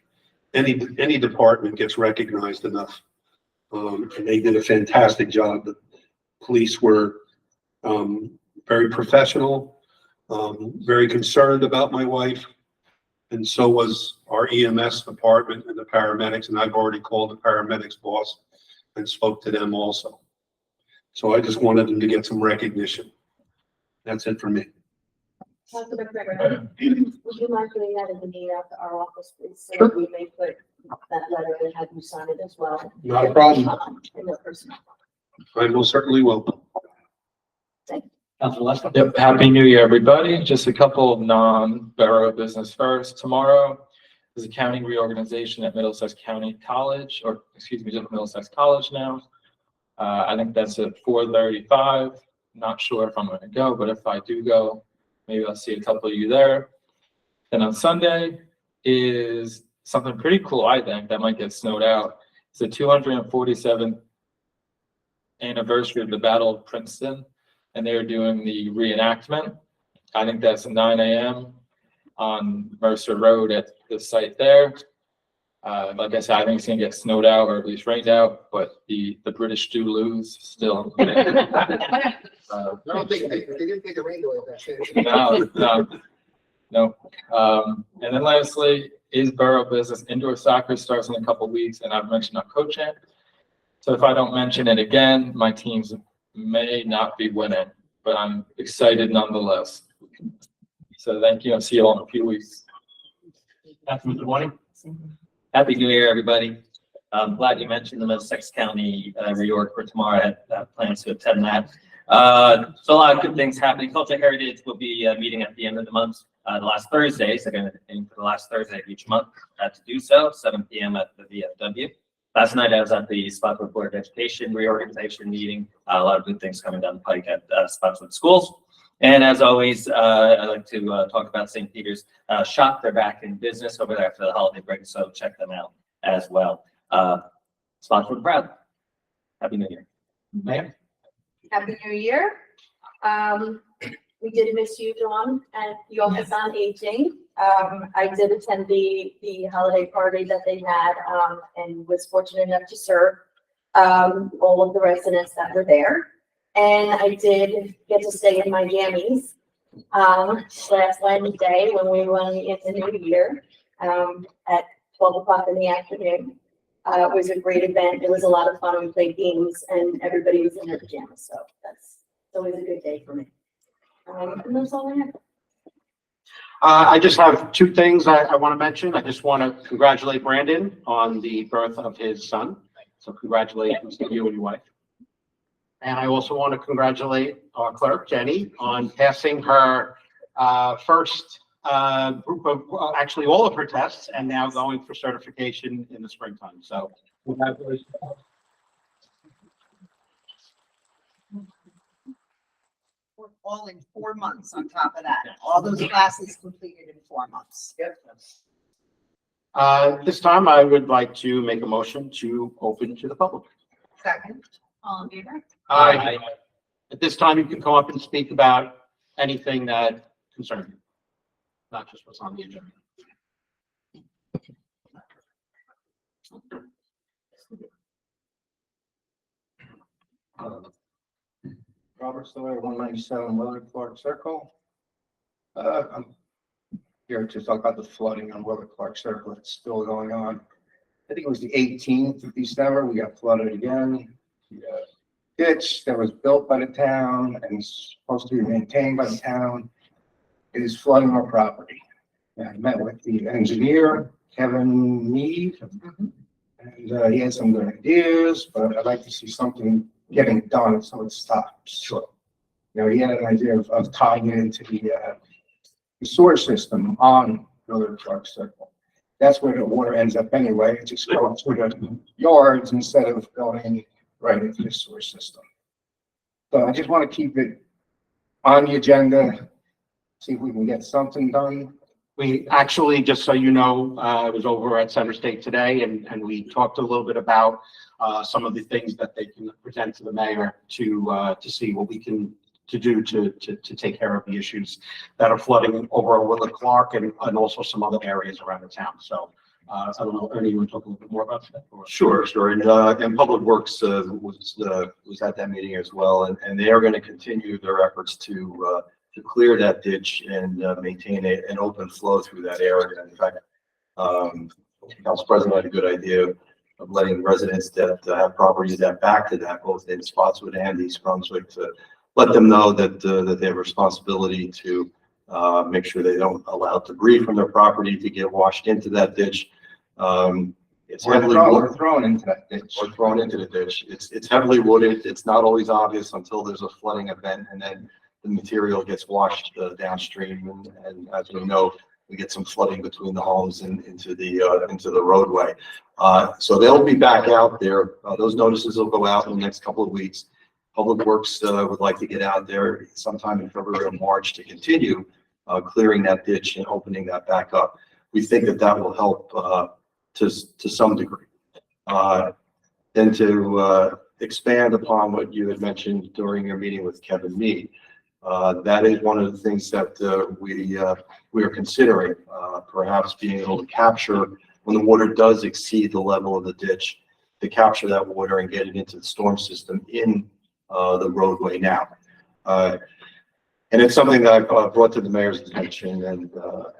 any department gets recognized enough. And they did a fantastic job. The police were very professional, very concerned about my wife, and so was our EMS department and the paramedics, and I've already called the paramedics boss and spoke to them also. So I just wanted them to get some recognition. That's it for me. Would you mind putting that in the meeting at our office, please? So that we may put that letter and have you sign it as well. Not a problem. In the personnel. I most certainly will. Councilor Lester? Yep, happy New Year, everybody. Just a couple of non-borough business first. Tomorrow is a county reorganization at Middlesex County College, or excuse me, just Middlesex College now. I think that's at 4:35. Not sure if I'm going to go, but if I do go, maybe I'll see a couple of you there. Then on Sunday is something pretty cool, I think, that might get snowed out. It's the 247th anniversary of the Battle of Princeton, and they're doing the reenactment. I think that's 9 a.m. on Mercer Road at the site there. Like I said, I think it's gonna get snowed out or at least rained out, but the British do lose still. I don't think, they didn't think the rain delay that shit. No. And then lastly, is Borough business indoor soccer starts in a couple weeks, and I've mentioned our coaching. So if I don't mention it again, my teams may not be winning, but I'm excited nonetheless. So thank you, and see you all in a few weeks. Councilman, good morning. Happy New Year, everybody. I'm glad you mentioned the Middlesex County reorg for tomorrow. I had plans to attend that. So a lot of good things happening. Culture Heritage will be meeting at the end of the month, the last Thursday. So going to aim for the last Thursday of each month to do so, 7 p.m. at the VFW. Last night I was at the Spotswood Board of Education reorganization meeting. A lot of good things coming down the pike at Spotswood schools. And as always, I'd like to talk about St. Peter's shop. They're back in business over there after the holiday break, so check them out as well. Spotswood proud. Happy New Year. Mayor? Happy New Year. We did miss you, Dawn, at the Office on Aging. I did attend the holiday party that they had, and was fortunate enough to serve all of the residents that were there. And I did get to stay in my jammies last Wednesday when we went into New Year at 12 o'clock in the afternoon. It was a great event. It was a lot of fun. We played games and everybody was in their pajamas. So that's always a good day for me. And that's all I have. I just have two things I want to mention. I just want to congratulate Brandon on the birth of his son. So congratulations to you and your wife. And I also want to congratulate our clerk, Jenny, on passing her first group of, well, actually all of her tests, and now going for certification in the springtime. So congratulations. We're all in 4 months on top of that. All those classes completed in 4 months. Yep. This time I would like to make a motion to open to the public. Second. All in favor? Aye. At this time, you can come up and speak about anything that concerns you, not just what's on the agenda. Robert Sawyer, 197 Willard Clark Circle. I'm here to talk about the flooding on Willard Clark Circle. It's still going on. I think it was the 18th of December. We got flooded again. The ditch that was built by the town and is supposed to be maintained by the town is flooding our property. And I met with the engineer, Kevin Mead, and he had some good ideas, but I'd like to see something getting done so it stops. Sure. You know, he had an idea of tying it into the sewer system on Willard Clark Circle. That's where the water ends up anyway. It just goes through the yards instead of going right into the sewer system. So I just want to keep it on the agenda, see if we can get something done. We actually, just so you know, I was over at Center State today and we talked a little bit about some of the things that they can present to the mayor to see what we can do to take care of the issues that are flooding over Willard Clark and also some other areas around the town. So I don't know, Ernie, you want to talk a little bit more about that? Or? Sure. And Public Works was at that meeting as well, and they are going to continue their efforts to clear that ditch and maintain an open flow through that area. In fact, Council President had a good idea of letting residents that have properties that back to that, both in Spotswood and East Brunswick, to let them know that they have a responsibility to make sure they don't allow debris from their property to get washed into that ditch. It's heavily thrown into that ditch. or thrown into the ditch. It's heavily wooded. It's not always obvious until there's a flooding event, and then the material gets washed downstream. And as we know, we get some flooding between the homes and into the roadway. So they'll be back out there. Those notices will go out in the next couple of weeks. Public Works would like to get out there sometime in February or March to continue clearing that ditch and opening that back up. We think that will help to some degree. Then to expand upon what you had mentioned during your meeting with Kevin Mead, That is one of the things that we are considering, perhaps being able to capture when the water does exceed the level of the ditch, to capture that water and get it into the storm system in the roadway now. And it's something that I've brought to the mayor's attention and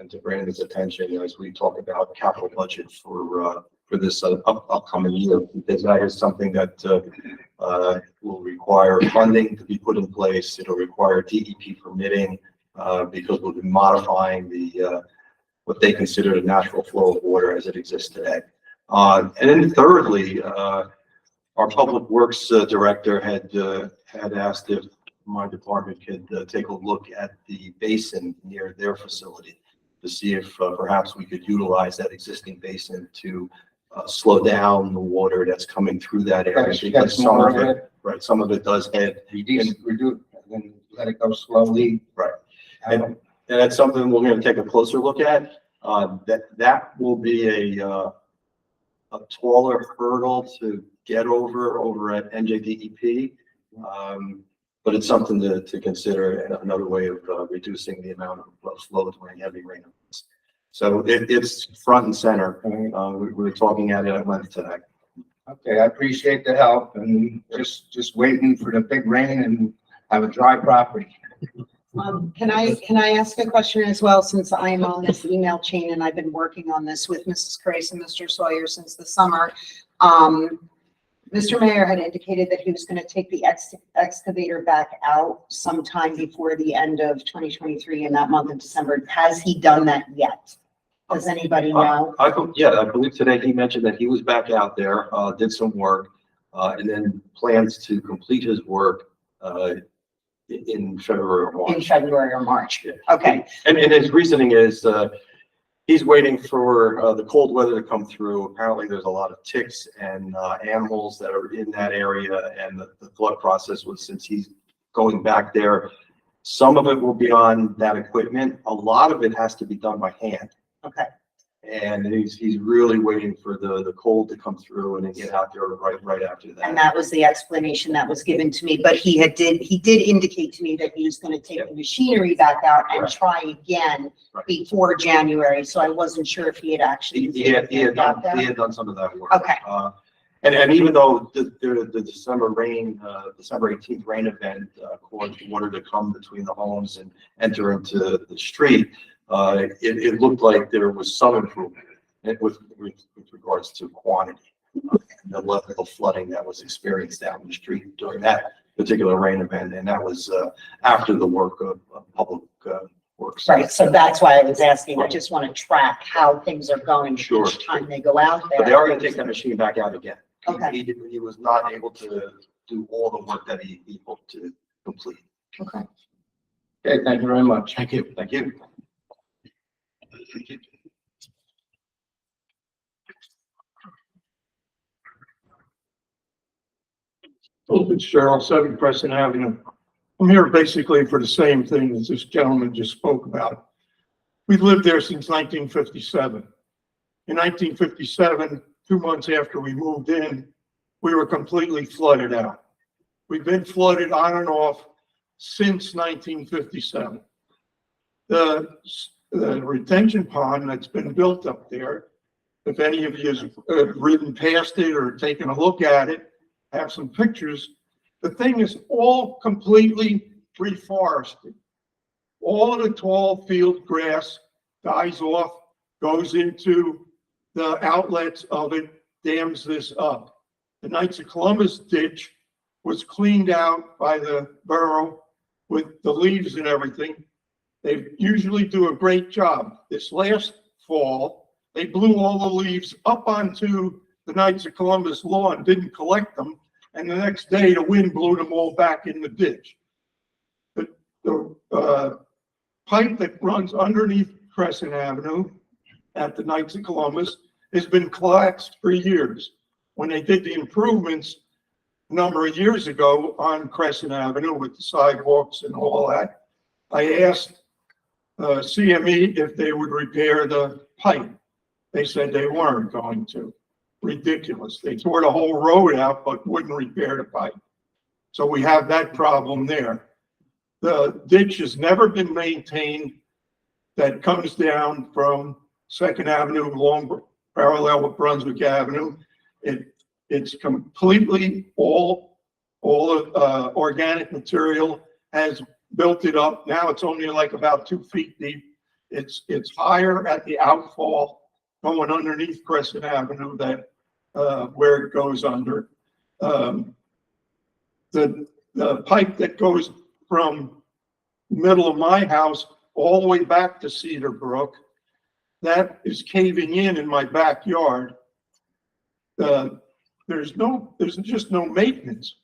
to Brandon's attention as we talk about capital budget for this upcoming year, because that is something that will require funding to be put in place. It'll require DEP permitting because we'll be modifying what they consider the natural flow of water as it exists today. And then thirdly, our public works director had asked if my department could take a look at the basin near their facility to see if perhaps we could utilize that existing basin to slow down the water that's coming through that area. Right, Because some of it, right, some of it does head. Reduce, then let it go slowly. Right. And that's something we're going to take a closer look at. That will be a taller hurdle to get over at NJDEP. But it's something to consider, and another way of reducing the amount of flow during heavy rain. So it's front and center. We were talking at it at length today. Okay, I appreciate the help and just waiting for the big rain and have a dry property. Can I ask a question as well, since I'm on this email chain and I've been working on this with Mrs. Crace and Mr. Sawyer since the summer. Mr. Mayor had indicated that he was going to take the excavator back out sometime before the end of 2023 in that month of December. Has he done that yet? Does anybody know? I believe today he mentioned that he was back out there, did some work, and then plans to complete his work in February or March. In February or March? Okay. And his reasoning is he's waiting for the cold weather to come through. Apparently, there's a lot of ticks and animals that are in that area, and the thought process was, since he's going back there, some of it will be on that equipment. A lot of it has to be done by hand. Okay. And he's really waiting for the cold to come through and then get out there right after that. And that was the explanation that was given to me, but he did indicate to me that he was going to take the machinery back out and Right. try again Right. before January. So I wasn't sure if he had actually. He had done some of that work. Okay. And even though the December rain, December 18th rain event caused water to come between the homes and enter into the street, it looked like there was some improvement with regards to quantity, the level of flooding that was experienced down the street during that particular rain event, and that was after the work of public works. Right, so that's why I was asking. I just want to track how things are going Sure. each time they go out there. But they are going to take that machine back out again. Okay. He was not able to do all the work that he hoped to complete. Okay. Okay, thank you very much. Thank you. Thank you. Fitzgerald, 7 Crescent Avenue. I'm here basically for the same thing as this gentleman just spoke about. We've lived there since 1957. In 1957, 2 months after we moved in, we were completely flooded out. We've been flooded on and off since 1957. The retention pond that's been built up there, if any of you have ridden past it or taken a look at it, have some pictures, the thing is all completely reforested. All of the tall field grass dies off, goes into the outlets of it, dams this up. The Knights of Columbus ditch was cleaned out by the borough with the leaves and everything. They usually do a great job. This last fall, they blew all the leaves up onto the Knights of Columbus lawn, didn't collect them, and the next day the wind blew them all back in the ditch. The pipe that runs underneath Crescent Avenue at the Knights of Columbus has been collapsed for years. When they did the improvements a number of years ago on Crescent Avenue with the sidewalks and all that, I asked CME if they would repair the pipe. They said they weren't going to. Ridiculous. They tore the whole road out but wouldn't repair the pipe. So we have that problem there. The ditch has never been maintained that comes down from Second Avenue along parallel with Brunswick Avenue. It's completely all organic material, has built it up. Now it's only like about 2 feet deep. It's higher at the outfall going underneath Crescent Avenue that where it goes under. The pipe that goes from middle of my house all the way back to Cedar Brook, that is caving in my backyard. There's just no maintenance.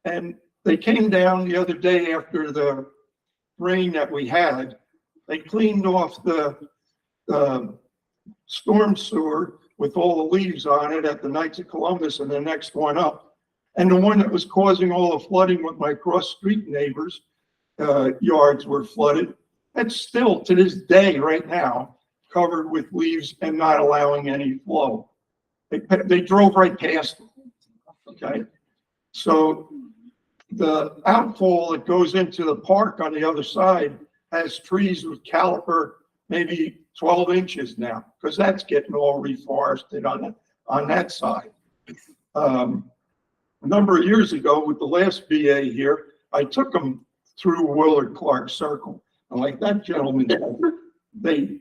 And they came down the other day after the rain that we had. They cleaned off the storm sewer with all the leaves on it at the Knights of Columbus and the next one up. And the one that was causing all the flooding with my cross street neighbors, yards were flooded. That's still to this day right now covered with leaves and not allowing any flow. They drove right past them. Okay. So the outfall that goes into the park on the other side has trees with caliper maybe 12 inches now, because that's getting all reforested on that side. A number of years ago with the last BA here, I took them through Willard Clark Circle. And like that gentleman, they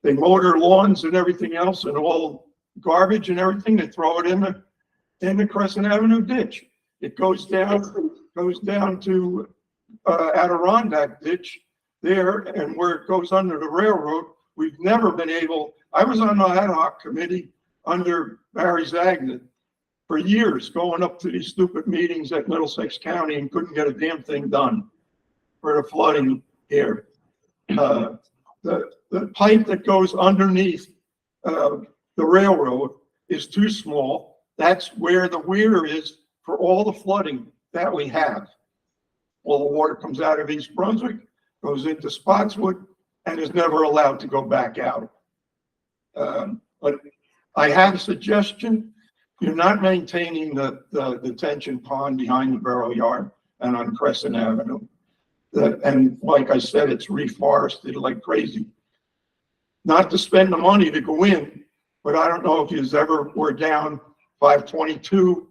mow their lawns and everything else and all garbage and everything, they throw it in the Crescent Avenue ditch. It goes down to Adirondack ditch there, and where it goes under the railroad. We've never been able, I was on the ad hoc committee under Barry Zagnet for years, going up to these stupid meetings at Middlesex County and couldn't get a damn thing done for the flooding here. The pipe that goes underneath the railroad is too small. That's where the weir is for all the flooding that we have. All the water comes out of East Brunswick, goes into Spotswood, and is never allowed to go back out. But I have a suggestion. You're not maintaining the detention pond behind the Borough Yard and on Crescent Avenue. And like I said, it's reforested like crazy. Not to spend the money to go in, but I don't know if you ever were down 522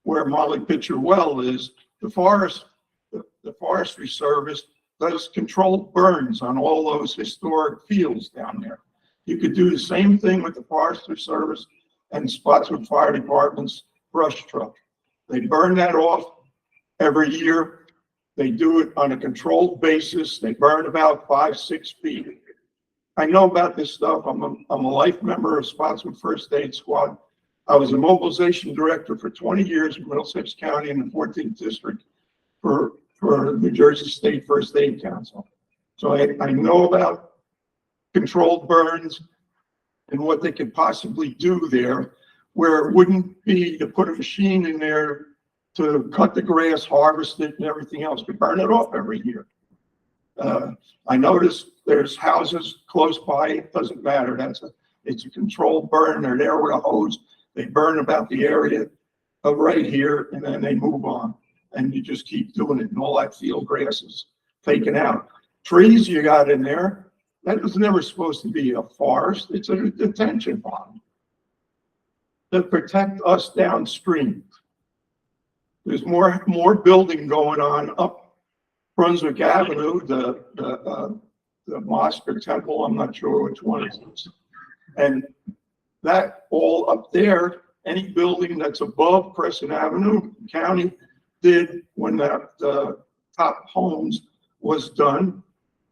where Molly Pitcher Well is. The Forestry Service does controlled burns on all those historic fields down there. You could do the same thing with the Forestry Service and Spotswood Fire Department's brush truck. They burn that off every year. They do it on a controlled basis. They burn about 5-6 feet. I know about this stuff. I'm a life member of Spotswood First Aid Squad. I was a mobilization director for 20 years in Middlesex County in the 14th District for New Jersey State First Aid Council. So I know about controlled burns and what they could possibly do there, where it wouldn't be to put a machine in there to cut the grass, harvest it, and everything else. We burn it off every year. I noticed there's houses close by. It doesn't matter. It's a controlled burn. They're there with a hose. They burn about the area of right here, and then they move on. And you just keep doing it, and all that field grass is taken out. Trees you got in there, that was never supposed to be a forest. It's a detention pond to protect us downstream. There's more building going on up Brunswick Avenue, the mosque or temple, I'm not sure which one it is. And that all up there, any building that's above Crescent Avenue, county did when that top homes was done,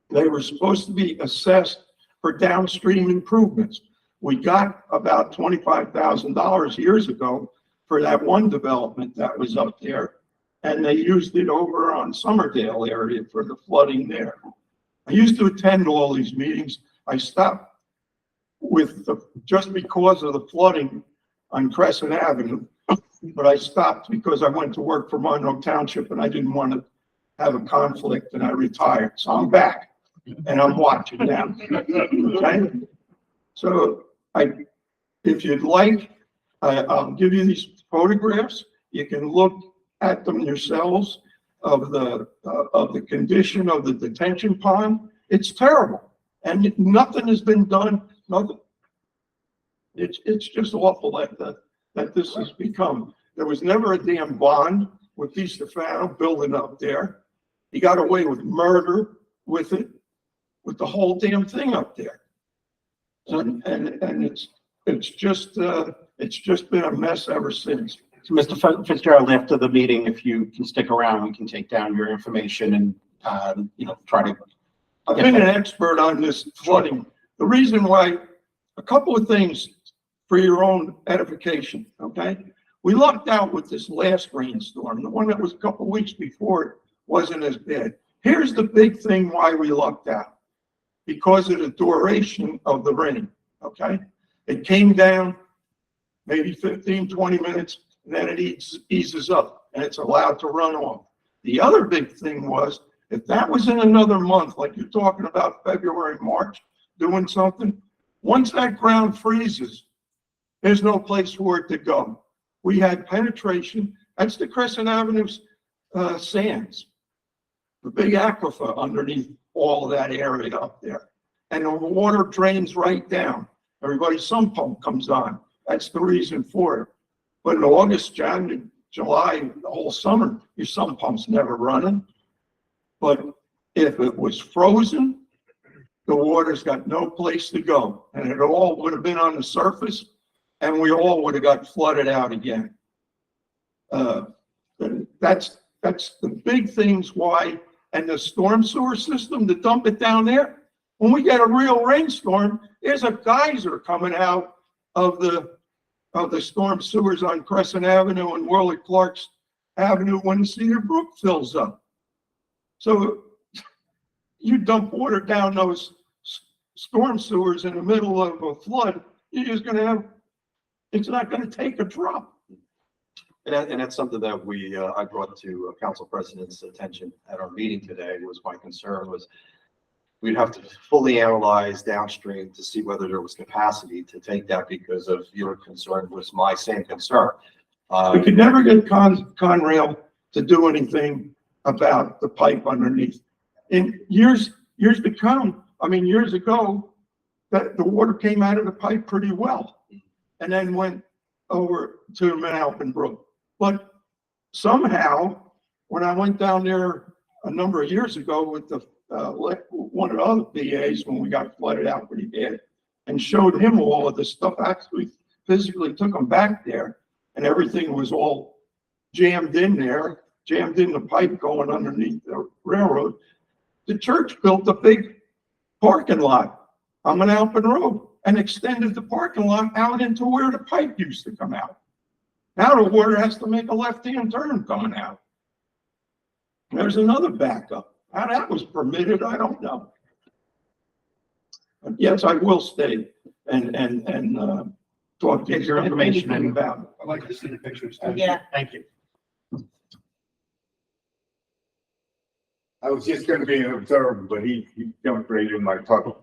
they were supposed to be assessed for downstream improvements. We got about $25,000 years ago for that one development that was up there, and they used it over on Summerdale area for the flooding there. I used to attend all these meetings. I stopped just because of the flooding on Crescent Avenue, but I stopped because I went to work for Monroe Township and I didn't want to have a conflict, and I retired. So I'm back and I'm watching now. Okay? So if you'd like, I'll give you these photographs. You can look at them yourselves. of the condition of the detention pond. It's terrible. And nothing has been done, nothing. It's just awful that this has become. There was never a damn bond with Di Stefano building up there. He got away with murder with it, with the whole damn thing up there. And it's just been a mess ever since. So Mr. Fitzgerald, after the meeting, if you can stick around, we can take down your information and, try to. I've been an expert on this flooding. The reason why, a couple of things for your own edification, okay? We lucked out with this last rainstorm. The one that was a couple of weeks before it wasn't as bad. Here's the big thing why we lucked out. Because of the duration of the rain, okay? It came down maybe 15, 20 minutes, and then it eases up, and it's allowed to run off. The other big thing was, if that was in another month, like you're talking about February, March, doing something, once that ground freezes, there's no place for it to go. We had penetration. That's the Crescent Avenue sands, the big aquifer underneath all of that area up there. And the water drains right down. Everybody's sump pump comes on. That's the reason for it. But in August, January, July, the whole summer, your sump pump's never running. But if it was frozen, the water's got no place to go. And it all would have been on the surface, and we all would have got flooded out again. That's the big things why. And the storm sewer system to dump it down there, when we get a real rainstorm, there's a geyser coming out of the storm sewers on Crescent Avenue and Worley Clark's Avenue when Cedar Brook fills up. So you dump water down those storm sewers in the middle of a flood, you're just going to have, it's not going to take a drop. And that's something that I brought to council president's attention at our meeting today. Was my concern was we'd have to fully analyze downstream to see whether there was capacity to take that, because of your concern was my same concern. We could never get Conrail to do anything about the pipe underneath. In years to come, I mean, years ago, that the water came out of the pipe pretty well and then went over to Manalapan Brook. But somehow, when I went down there a number of years ago with the one of the other BAs when we got flooded out pretty bad, and showed him all of the stuff, actually physically took him back there, and everything was all jammed in there, jammed in the pipe going underneath the railroad. The church built a big parking lot on Manalapan Road and extended the parking lot out into where the pipe used to come out. Now the water has to make a left-hand turn coming out. There's another backup. How that was permitted, I don't know. But yes, I will stay and talk to Get your information and about it. I'd like to see the pictures. Yeah. Thank you. I was just gonna be an observer, but he jumped right in my puddle.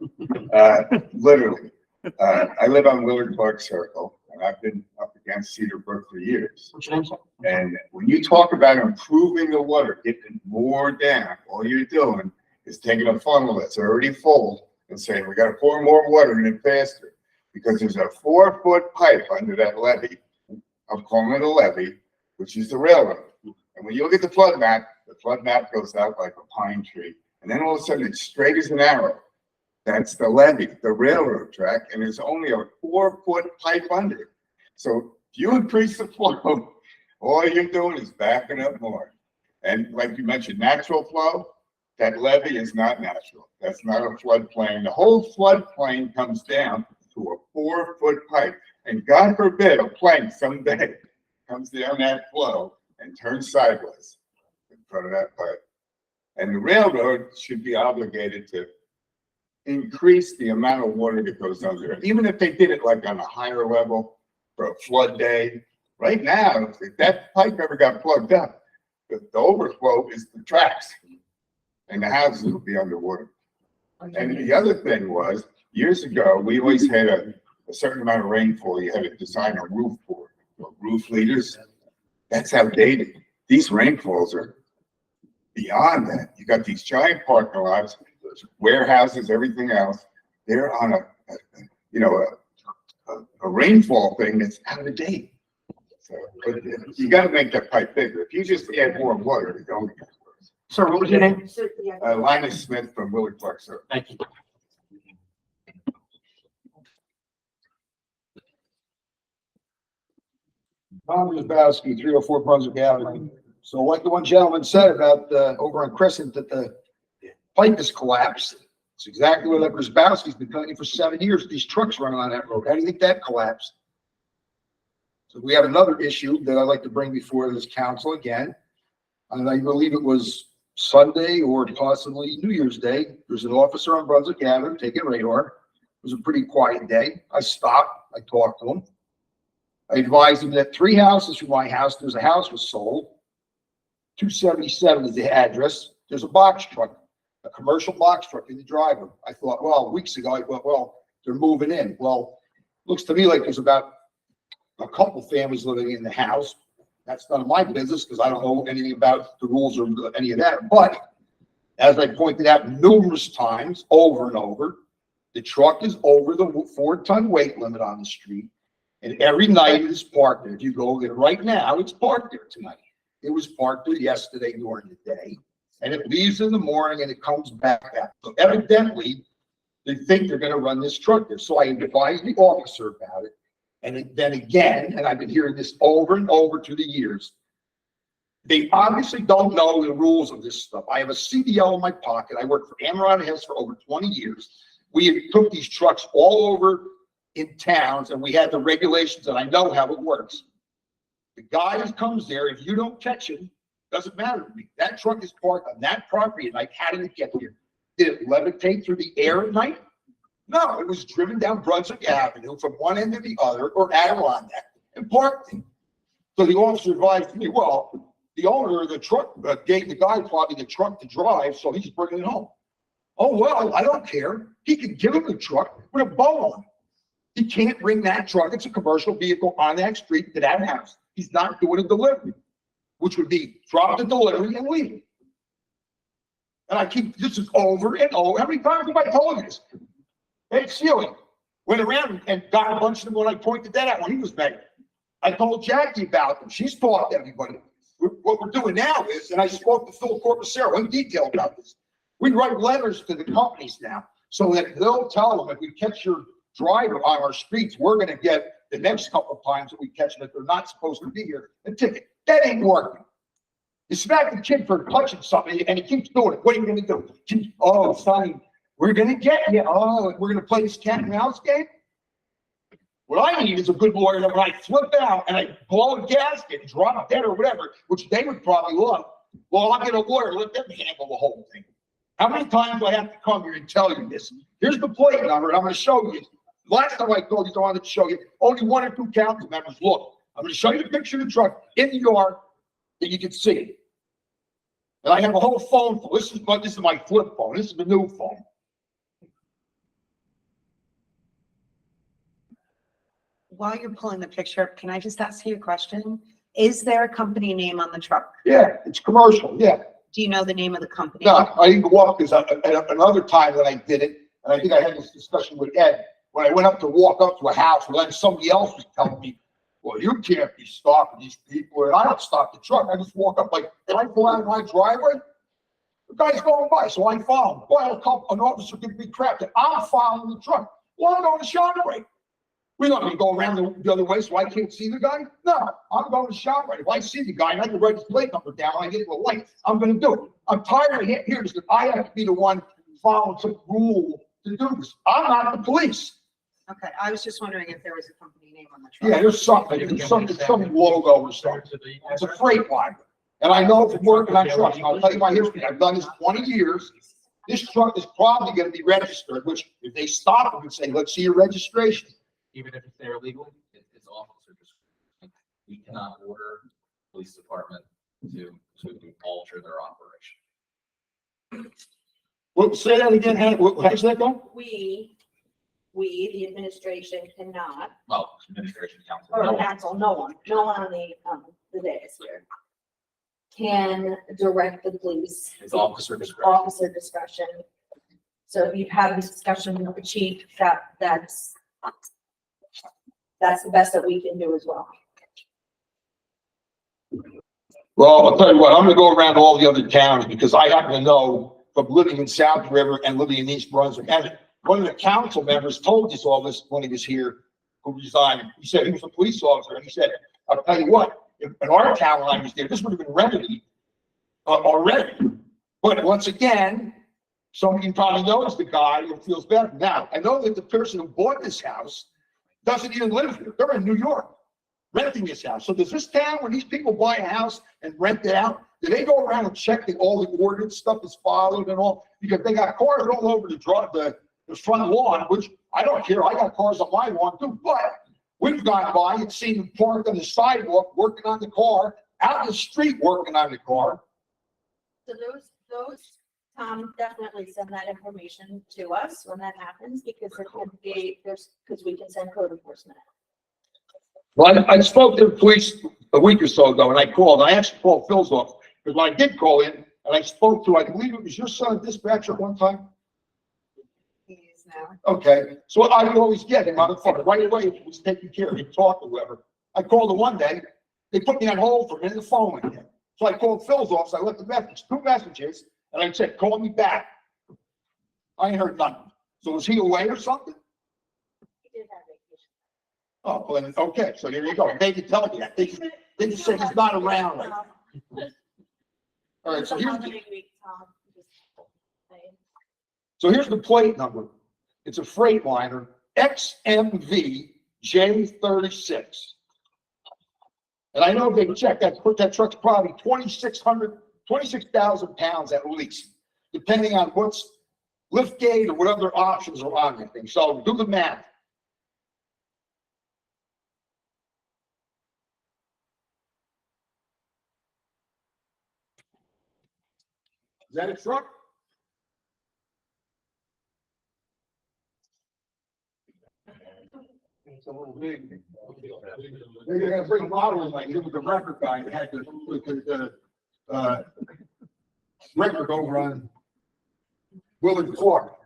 Literally. I live on Willard Clark Circle, and I've been up against Cedar Brook for years. What's your name, sir? And when you talk about improving the water, getting more down, all you're doing is taking a funnel that's already full and saying, we gotta pour more water in it faster. Because there's a 4-foot pipe under that levee. I'm calling it a levee, which is the railroad. And when you look at the flood map goes out like a pine tree. And then all of a sudden it's straight as an arrow. That's the levee, the railroad track, and there's only a 4-foot pipe under it. So if you increase the flow, all you're doing is backing up more. And like you mentioned, natural flow, that levee is not natural. That's not a floodplain. The whole floodplain comes down to a 4-foot pipe. And God forbid a plane someday comes down that flow and turns sideways in front of that pipe. And the railroad should be obligated to increase the amount of water that goes under it. Even if they did it like on a higher level for a flood day. Right now, if that pipe ever got plugged up, the overflow is the tracks and the houses would be underwater. And the other thing was, years ago, we always had a certain amount of rainfall. You had to design a roof for roof leaders. That's outdated. These rainfalls are beyond that, you got these giant parking lots, warehouses, everything else. They're on a rainfall thing that's out of date. So, but you got to make that pipe bigger. If you just add more water, it don't get worse. Sir, what was your name? Linus Smith from Willard Clark, sir. Thank you. Tom Kozbowski, 304 Brunswick Avenue. So like the one gentleman said about, over on Crescent, that the pipe has collapsed. It's exactly what Kozbowski's been telling you for 7 years, these trucks running on that road. How do you think that collapsed? So we have another issue that I'd like to bring before this council again. And I believe it was Sunday or possibly New Year's Day. There's an officer on Brunswick Avenue taking radar. It was a pretty quiet day. I stopped, I talked to him. I advised him that 3 houses from my house, there's a house was sold. 277 is the address. There's a box truck, a commercial box truck in the driveway. I thought, well, weeks ago, I thought, well, they're moving in. Well, looks to me like there's about a couple families living in the house. That's none of my business because I don't know anything about the rules or any of that. But as I pointed out numerous times, over and over, the truck is over the 4-ton weight limit on the street. And every night it is parked there. If you go there right now, it's parked there tonight. It was parked there yesterday during the day. And it leaves in the morning and it comes back out. So evidently, they think they're going to run this truck there. So I advised the officer about it. And then again, and I've been hearing this over and over through the years, they obviously don't know the rules of this stuff. I have a CDL in my pocket. I worked for Amaron Hess for over 20 years. We took these trucks all over in towns and we had the regulations and I know how it works. The guy who comes there, if you don't catch him, doesn't matter to me. That truck is parked on that property at night. How did it get here? Did it levitate through the air at night? No, it was driven down Brunswick Avenue from one end to the other or Adirondack and parked it. So the officer advised me, well, the owner of the truck gave the guy probably the truck to drive, so he's bringing it home. Oh, well, I don't care. He can give him the truck with a bow on it. He can't bring that truck. It's a commercial vehicle on that street to that house. He's not doing a delivery, which would be drop the delivery and leave. And I keep, this is over and over. How many times have I told you this? Hey, Sealy went around and got a bunch of them when I pointed that out when he was mayor. I told Jackie about them. She's talked to everybody. What we're doing now is, and I spoke to Phil Corpusero in detail about this. We write letters to the companies now so that they'll tell them if we catch your driver on our streets, we're going to get the next couple of times that we catch them that they're not supposed to be here, a ticket. That ain't working. You smack the kid for touching something and he keeps doing it. What are you going to do? Oh, Sonny, we're going to get you. Oh, we're going to play this cat and mouse game. What I need is a good lawyer that when I flip out and I blow a gasket, drop dead or whatever, which they would probably love, well, I'll get a lawyer, let them handle the whole thing. How many times do I have to come here and tell you this? Here's the plate number, and I'm going to show you. Last time I told you, I wanted to show you, only 1 or 2 council members look. I'm going to show you the picture of the truck in the yard that you can see it. And I have a whole phone full. This is my flip phone. This is the new phone. While you're pulling the picture, can I just ask you a question? Is there a company name on the truck? Yeah, it's commercial, yeah. Do you know the name of the company? No, I didn't walk because another time that I did it, and I think I had this discussion with Ed, when I went up to walk up to a house, and then somebody else was telling me, well, you can't be stopping these people. And I don't stop the truck. I just walk up like, can I pull out of my driveway? The guy's going by, so I follow him. Well, an officer could be crap that I'm following the truck. Well, I'm going to ShopRite. We're not going to go around the other way so I can't see the guy. No, I'm going to ShopRite. If I see the guy and I can write his plate number down when I get to a light, I'm going to do it. I'm tired of hearing this, that I have to be the one following some rule to do this. I'm not the police. Okay, I was just wondering if there was a company name on the truck. Yeah, there's something. There's some logo or something. It's a freight line. And I know from working on trucks, and I'll tell you my history. I've done this 20 years. This truck is probably going to be registered, which if they stop them and say, let's see your registration. Even if it's there illegally, it's officer discretion. We cannot order the police department to alter their operation. Well, say that again, Hannah. How's that go? We, the administration cannot, Well, administration council. or no one. council, no one on the dais here can direct the police. It's officer discretion. Officer discretion. So if you've had a discussion with the chief, that's the best that we can do as well. Well, I'll tell you what, I'm gonna go around all the other towns because I happen to know from living in South River and living in East Brunswick. And one of the council members told us all this when he was here, who resigned. He said he was a police officer, and he said, I'll tell you what, if in our town when I was there, this would have been remedied already. But once again, somebody probably knows the guy who feels better. Now, I know that the person who bought this house doesn't even live here. They're in New York, renting this house. So does this town, when these people buy a house and rent it out, do they go around and check that all the ordinance stuff is followed and all? Because they got cars all over the front lawn, which I don't care. I got cars on my lawn too, but we've gone by and seen them parked on the sidewalk, working on the car, out in the street working on the car. So those, definitely send that information to us when that happens, because it could be, because we can send code enforcement out. Well, I spoke to the police a week or so ago, and I called. I actually called Phil's office, because when I did call in, and I spoke to, I believe it was your son dispatcher at one time. He is now. Okay, so I would always get him on the phone right away. If he was taking care of him, talk to whoever. I called him one day. They put me on hold for a minute. The phone went dead. So I called Phil's office. I left a message, 2 messages, and I said, call me back. I ain't heard nothing. So was he away or something? He did have vacation. Oh, well, then, okay, so there you go. They can tell you that. They just say he's not around right now. All right, so here's the plate number. It's a Freightliner XMV J36. And I know they can check that truck's probably 26,000 pounds at least, depending on what's lift gate or what other options are on that thing. So do the math. Is that a truck? It's a little big. They're gonna bring models like it was the record guy that had the record over on Willard Clark.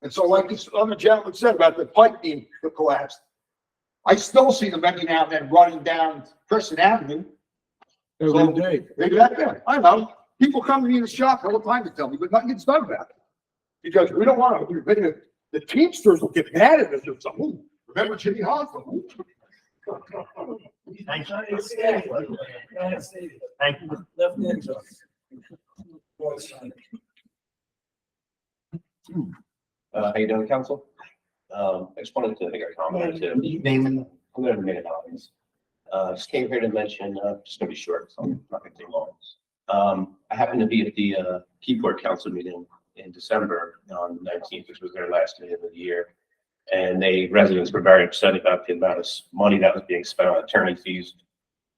And so like this other gentleman said about the pipe being collapsed, I still see them every now and then running down Crescent Avenue. Every day. Maybe that guy, I don't know. People come to me in the shop all the time to tell me, but nothing gets done about it. Because we don't want to, the Teamsters will get mad at us or something. Remember Jimmy Hoffa? Thank you. Thank you. How you doing, council? I just wanted to make a comment to Name I'm going to remain anonymous. Just came here to mention, just gonna be short, so I'm not gonna take long. I happened to be at the Keyport Council meeting in December on the 19th, which was their last meeting of the year. And residents were very upset about the amount of money that was being spent on attorney fees.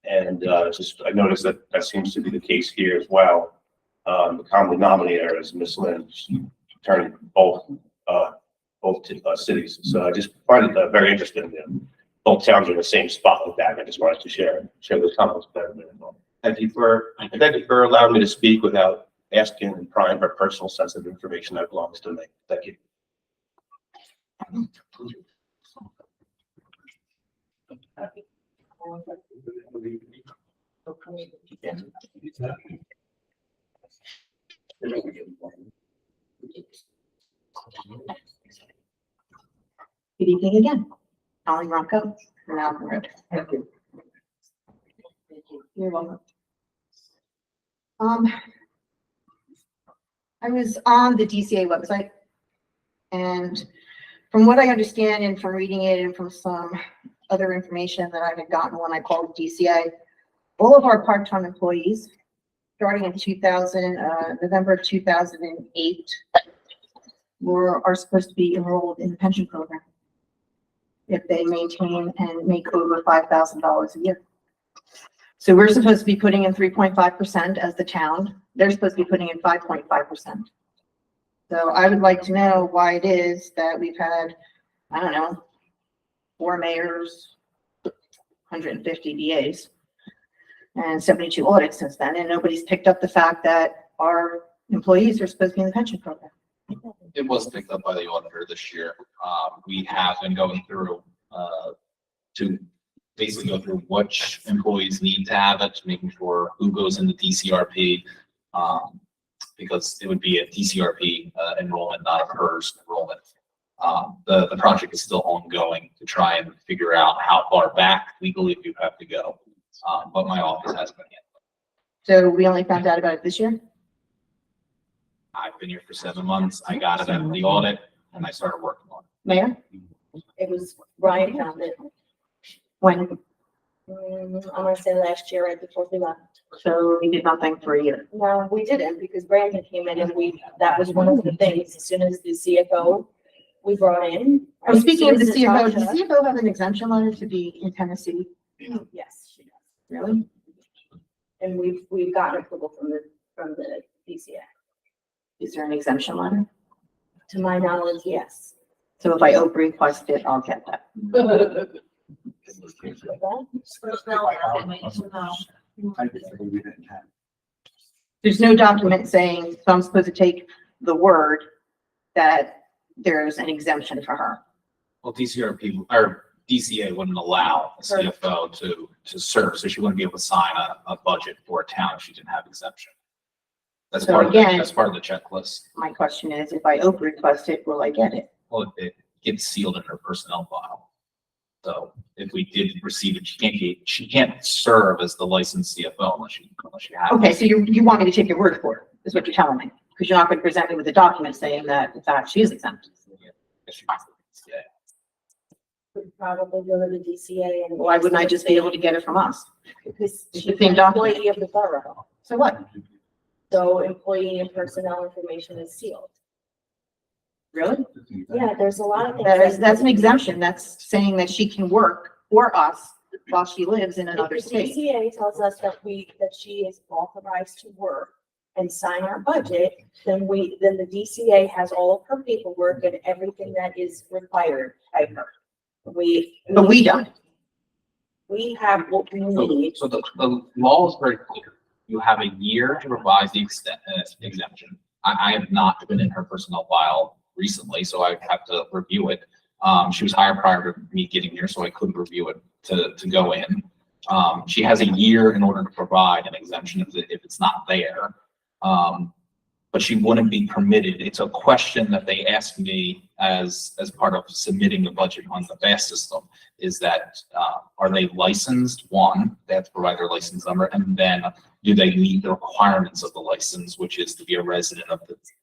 And I noticed that seems to be the case here as well. The common denominator is Ms. Lynn, attorney for both cities. So I just find it very interesting that both towns are in the same spot with that. I just wanted to share those comments with everybody. Thank you for allowing me to speak without asking and prying for personal sensitive information that belongs to me. Thank you. Good evening again. Holly Rocco, Malcolm Road. Thank you. You're welcome. I was on the DCA website, and from what I understand and from reading it and from some other information that I had gotten when I called DCA, all of our part-time employees, starting in November 2008, are supposed to be enrolled in the pension program if they maintain and make over $5,000 a year. So we're supposed to be putting in 3.5% as the town. They're supposed to be putting in 5.5%. So I would like to know why it is that we've had, I don't know, 4 mayors, 150 DAs, and 72 audits since then, and nobody's picked up the fact that our employees are supposed to be in the pension program. It was picked up by the auditor this year. We have been going through, to basically go through which employees need to have it, making sure who goes in the DCRP. Because it would be a DCRP enrollment, not a PERS enrollment. The project is still ongoing to try and figure out how far back legally we have to go. But my office has been yet. So we only found out about it this year? I've been here for 7 months. I got it at the audit and I started working on it. Mayor? It was, Brian found it, When? I want to say last year, right before we left. So we did nothing for a year. No, we didn't, because Brandon came in and that was one of the things, as soon as the CFO we brought in. Oh, speaking of the As soon CFO, as does Natasha- the CFO have an exemption letter to be in Tennessee? Yes, she does. Really? And we've gotten approval from the DCA. Is there an exemption letter? To my knowledge, yes. So if I open request it, I'll get that. There's no document saying, so I'm supposed to take the word that there's an exemption for her. Well, DCRP or DCA wouldn't allow a CFO to serve, so she wouldn't be able to sign a budget for a town if she didn't have exemption. That's So part of again- that's part of the checklist. My question is, if I open request it, will I get it? Well, it gets sealed in her personnel file. So if we did receive it, she can't serve as the licensed CFO unless you have. Okay, so you want me to take your word for it, is what you're telling me? Because you're not going to present me with a document saying that, in fact, she is exempt. Yeah. Would probably go to the DCA and. Why wouldn't I just be able to get it from us? Because It's she's the an same document. employee of the borough. So what? So employee and personnel information is sealed. Really? Yeah, there's a lot of things. That's an exemption. That's saying that she can work for us while she lives in another If the state. DCA tells us that she is authorized to work and sign our budget, then the DCA has all of her paperwork and everything that is required by her. But we don't. We have what we need. So the law is very clear. You have a year to revise the exemption. I have not been in her personnel file recently, so I have to review it. She was hired prior to me getting here, so I couldn't review it to go in. She has a year in order to provide an exemption if it's not there. But she wouldn't be permitted. It's a question that they asked me as part of submitting the budget on the VAST system, is that, are they licensed? One, they have to provide their license number, and then do they meet the requirements of the license, which is to be a resident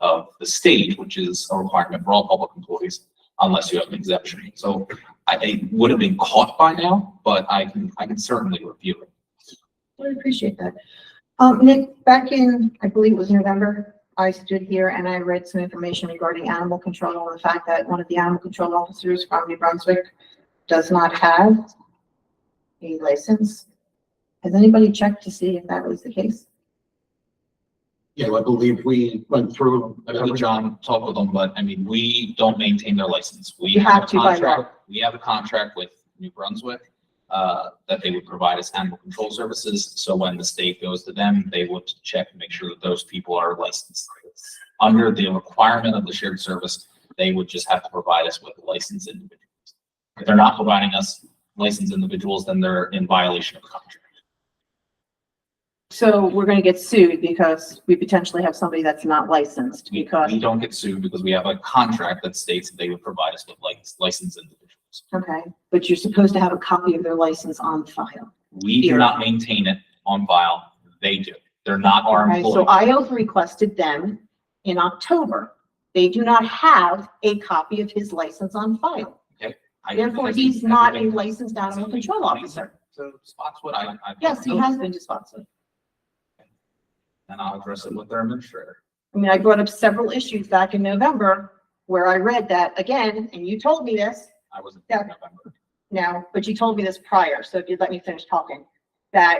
of the state, which is a requirement for all public employees, unless you have an exemption. So I would have been caught by now, but I can certainly review it. I appreciate that. Nick, back in, I believe it was November, I stood here and I read some information regarding animal control and the fact that one of the animal control officers from New Brunswick does not have a license. Has anybody checked to see if that was the case? Yeah, I believe we went through. I know John talked with them, but I mean, we don't maintain their license. We You have a have to by law. contract. We have a contract with New Brunswick, that they would provide us animal control services. So when the state goes to them, they would check and make sure that those people are licensed. Under the requirement of the shared service, they would just have to provide us with licensed individuals. If they're not providing us licensed individuals, then they're in violation of the contract. So we're going to get sued because we potentially have somebody that's not licensed because, We don't get sued because we have a contract that states that they would provide us with licensed individuals. okay, but you're supposed to have a copy of their license on file. We do not maintain it on file. They do. They're not our Okay, so employees. I requested them in October. They do not have a copy of his license on file. Therefore, he's not a licensed animal control officer. So Spotswood, I. Yes, he has been to Spotswood. And I'll address it with their administrator. I mean, I brought up several issues back in November where I read that again, and you told me this I wasn't here in Yeah. November. now, but you told me this prior, so if you'd let me finish talking, that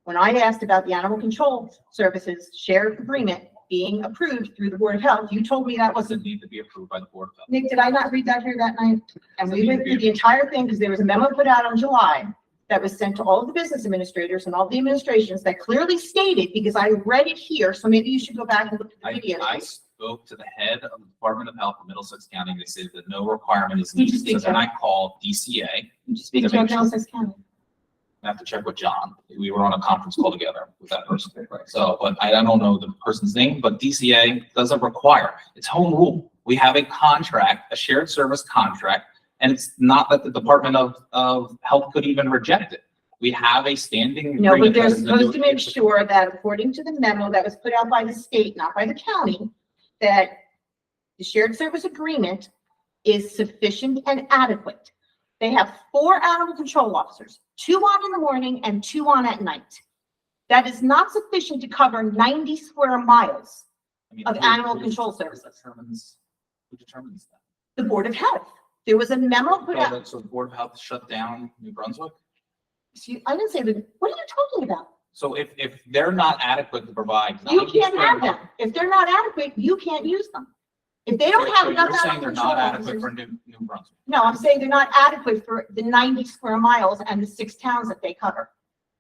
when I asked about the animal control services shared agreement being approved through the Board of Health, you told me that Does it wasn't. need to be approved by the board of health? Nick, did I not read that here that night? And we went through the entire thing because there was a memo put out in July that was sent to all of the business administrators and all the administrations that clearly stated, because I read it here, so maybe you should go back and look at the video. I spoke to the head of the Department of Health in Middlesex County, and they said that no requirement is needed. So then I called DCA. Speak to Middlesex County. I have to check with John. We were on a conference call together with that person. So, but I don't know the person's name, but DCA doesn't require. It's home rule. We have a contract, a shared service contract, and it's not that the Department of Health could even reject it. We have a standing. No, but agreement they're that is supposed to make sure that according to the memo that was put out by the state, not by the county, that the shared service agreement is sufficient and adequate. They have 4 animal control officers, 2 on in the morning and 2 on at night. That is not sufficient to cover 90 square miles I mean, of animal control services. Who determines that? The Board of Health. There was a memo put out. So the Board of Health shut down New Brunswick? I didn't say that. What are you talking about? So if they're not adequate to provide. You can't have them. If they're not adequate, you can't use them. If they don't have enough You're saying animal they're control not adequate officers. for New Brunswick? No, I'm saying they're not adequate for the 90 square miles and the 6 towns that they cover.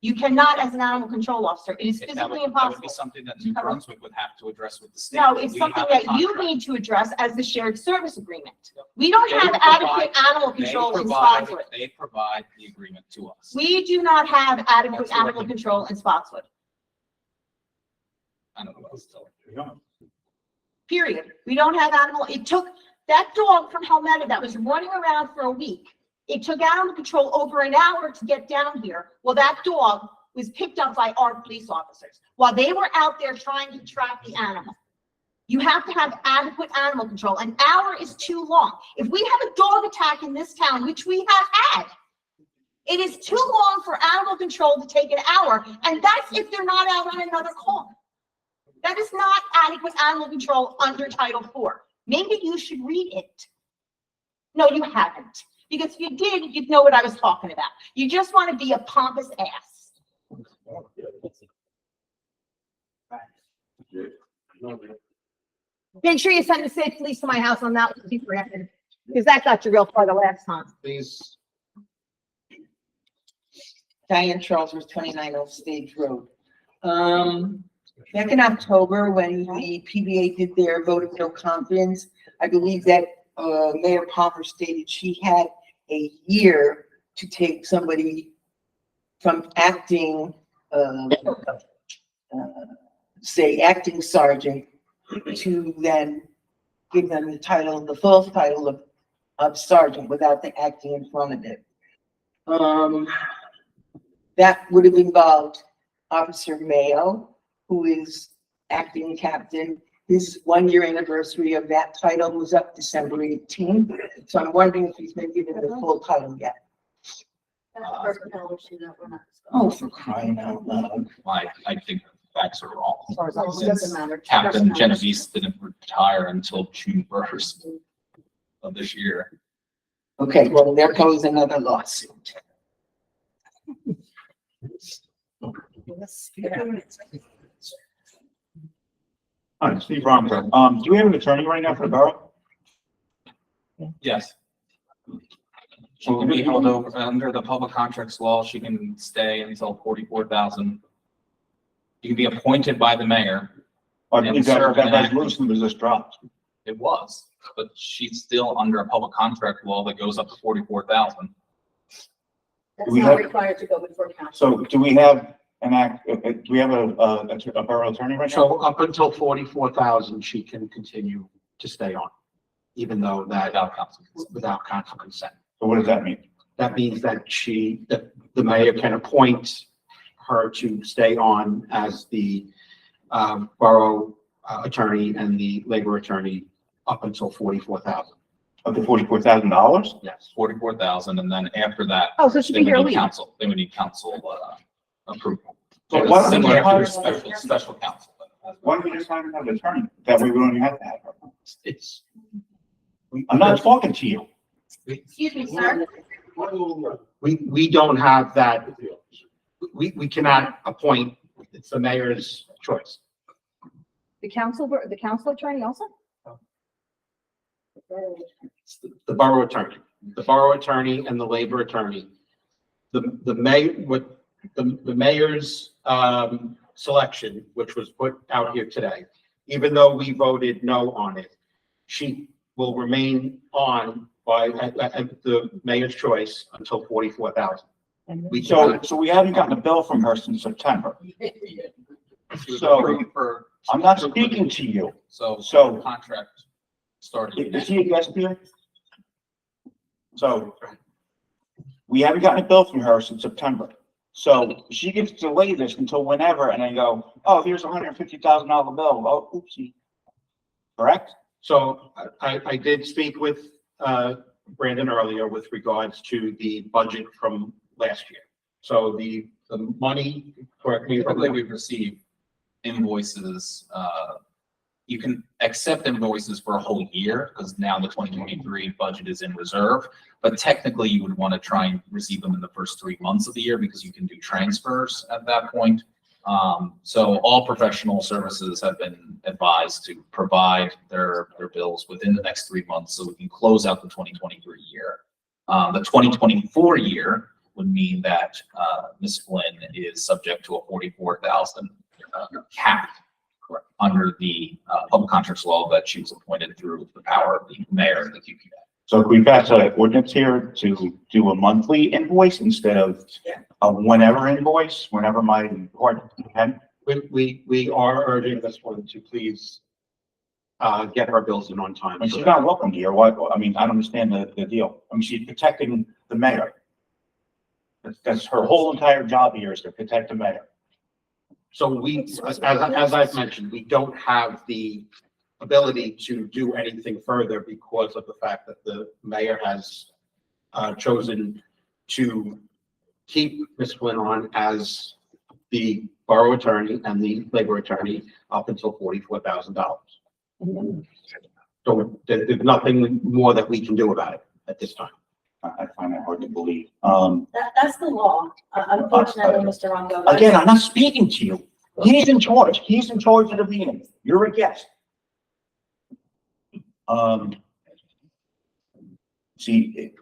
You cannot, as an animal control officer, it is That physically would be impossible. something that New Brunswick would have to address with the state. No, it's We something have a that you contract. need to address as the shared service agreement. We don't They have provide- adequate animal control in Spotswood. They provide the agreement to us. We do not have adequate That's what I animal think. control in Spotswood, I don't know what else to tell you. period. We don't have animal, it took that dog from Helmetta that was running around for a week. It took animal control over an hour to get down here. Well, that dog was picked up by our police officers while they were out there trying to track the animal. You have to have adequate animal control. An hour is too long. If we have a dog attack in this town, which we have had, it is too long for animal control to take an hour, and that's if they're not out on another call. That is not adequate animal control under Title IV. Maybe you should read it. No, you haven't. Because if you did, you'd know what I was talking about. You just want to be a pompous ass. Make sure you send the state police to my house on that one, because that got you real far the last time. Please. Diane Charles was 29 Old Stage Road. Back in October, when the PBA did their vote of no confidence, I believe that Mayor Palmer stated she had a year to take somebody from acting, say, acting sergeant, to then give them the title, the full title of sergeant without the acting in front of it. That would have involved Officer Mayo, who is acting captain. His 1-year anniversary of that title was up December 18th. So I'm wondering if he's been given the full title yet. Oh, for crying out loud. I think the facts are wrong. It doesn't matter. Captain Genovese didn't retire until June 1st of this year. Okay, well, there goes another lawsuit. Hi, Steve Ronco. Do we have an attorney right now for the borough? Yes. She can be held over under the public contracts law. She can stay until 44,000. You can be appointed by the mayor. Or And is that serve an act. resolution was just dropped? It was, but she's still under a public contract law that goes up to 44,000. That's We not have- required to go before council. So do we have do we have a borough attorney right now? So up until 44,000, she can continue to stay on, even though that, without council consent. So what does that mean? That means that the mayor can appoint her to stay on as the borough attorney and the labor attorney up until 44,000. Up to $44,000? Yes. 44,000, and then after that. Oh, so she they can would hear a need lead. council. They would need council approval. So why don't we Similar hire to special counsel. Why don't we just hire another attorney? That way we don't even have to have her. It's. I'm not talking to you. Excuse me, sir. We don't have that. We cannot appoint. It's the mayor's choice. The council attorney also? It's the borough attorney and the labor attorney the mayor, what the mayor's, selection, which was put out here today, even though we voted no on it, she will remain on at the mayor's choice until 44,000. We So we haven't gotten a bill from her since September. She was So- approved for. I'm not speaking to you. So So- contract started. Is he a guest here? So we haven't gotten a bill from her since September. So she gets to delay this until whenever and then go, oh, here's $150,000 bill. Oh, oopsie. Correct? So I did speak with, Brandon earlier with regards to the budget from last year. So the money, correct me if I'm Typically, wrong. we receive invoices, you can accept invoices for a whole year, because now the 2023 budget is in reserve. But technically, you would want to try and receive them in the first 3 months of the year, because you can do transfers at that point. So all professional services have been advised to provide their bills within the next 3 months, so we can close out the 2023 year. The 2024 year would mean that Ms. Flynn is subject to a 44,000 cap under the public contracts law that she was appointed through the power of the mayor of the QPA. So can we pass an ordinance here to do a monthly invoice instead of a whenever invoice, whenever my department can? We are urging this one to please, get her bills in on time. I mean, she's not welcome here. Why, I mean, I don't understand the deal. I mean, she's protecting the mayor. That's her whole entire job here is to protect the mayor. So we, as I've mentioned, we don't have the ability to do anything further because of the fact that the mayor has chosen to keep Ms. Flynn on as the borough attorney and the labor attorney up until $44,000. So there's nothing more that we can do about it at this time. I find that hard to believe. That's the law. Unfortunately, Mr. Ronco. Again, I'm not speaking to you. He's in charge. He's in charge of the meeting. You're a guest. See,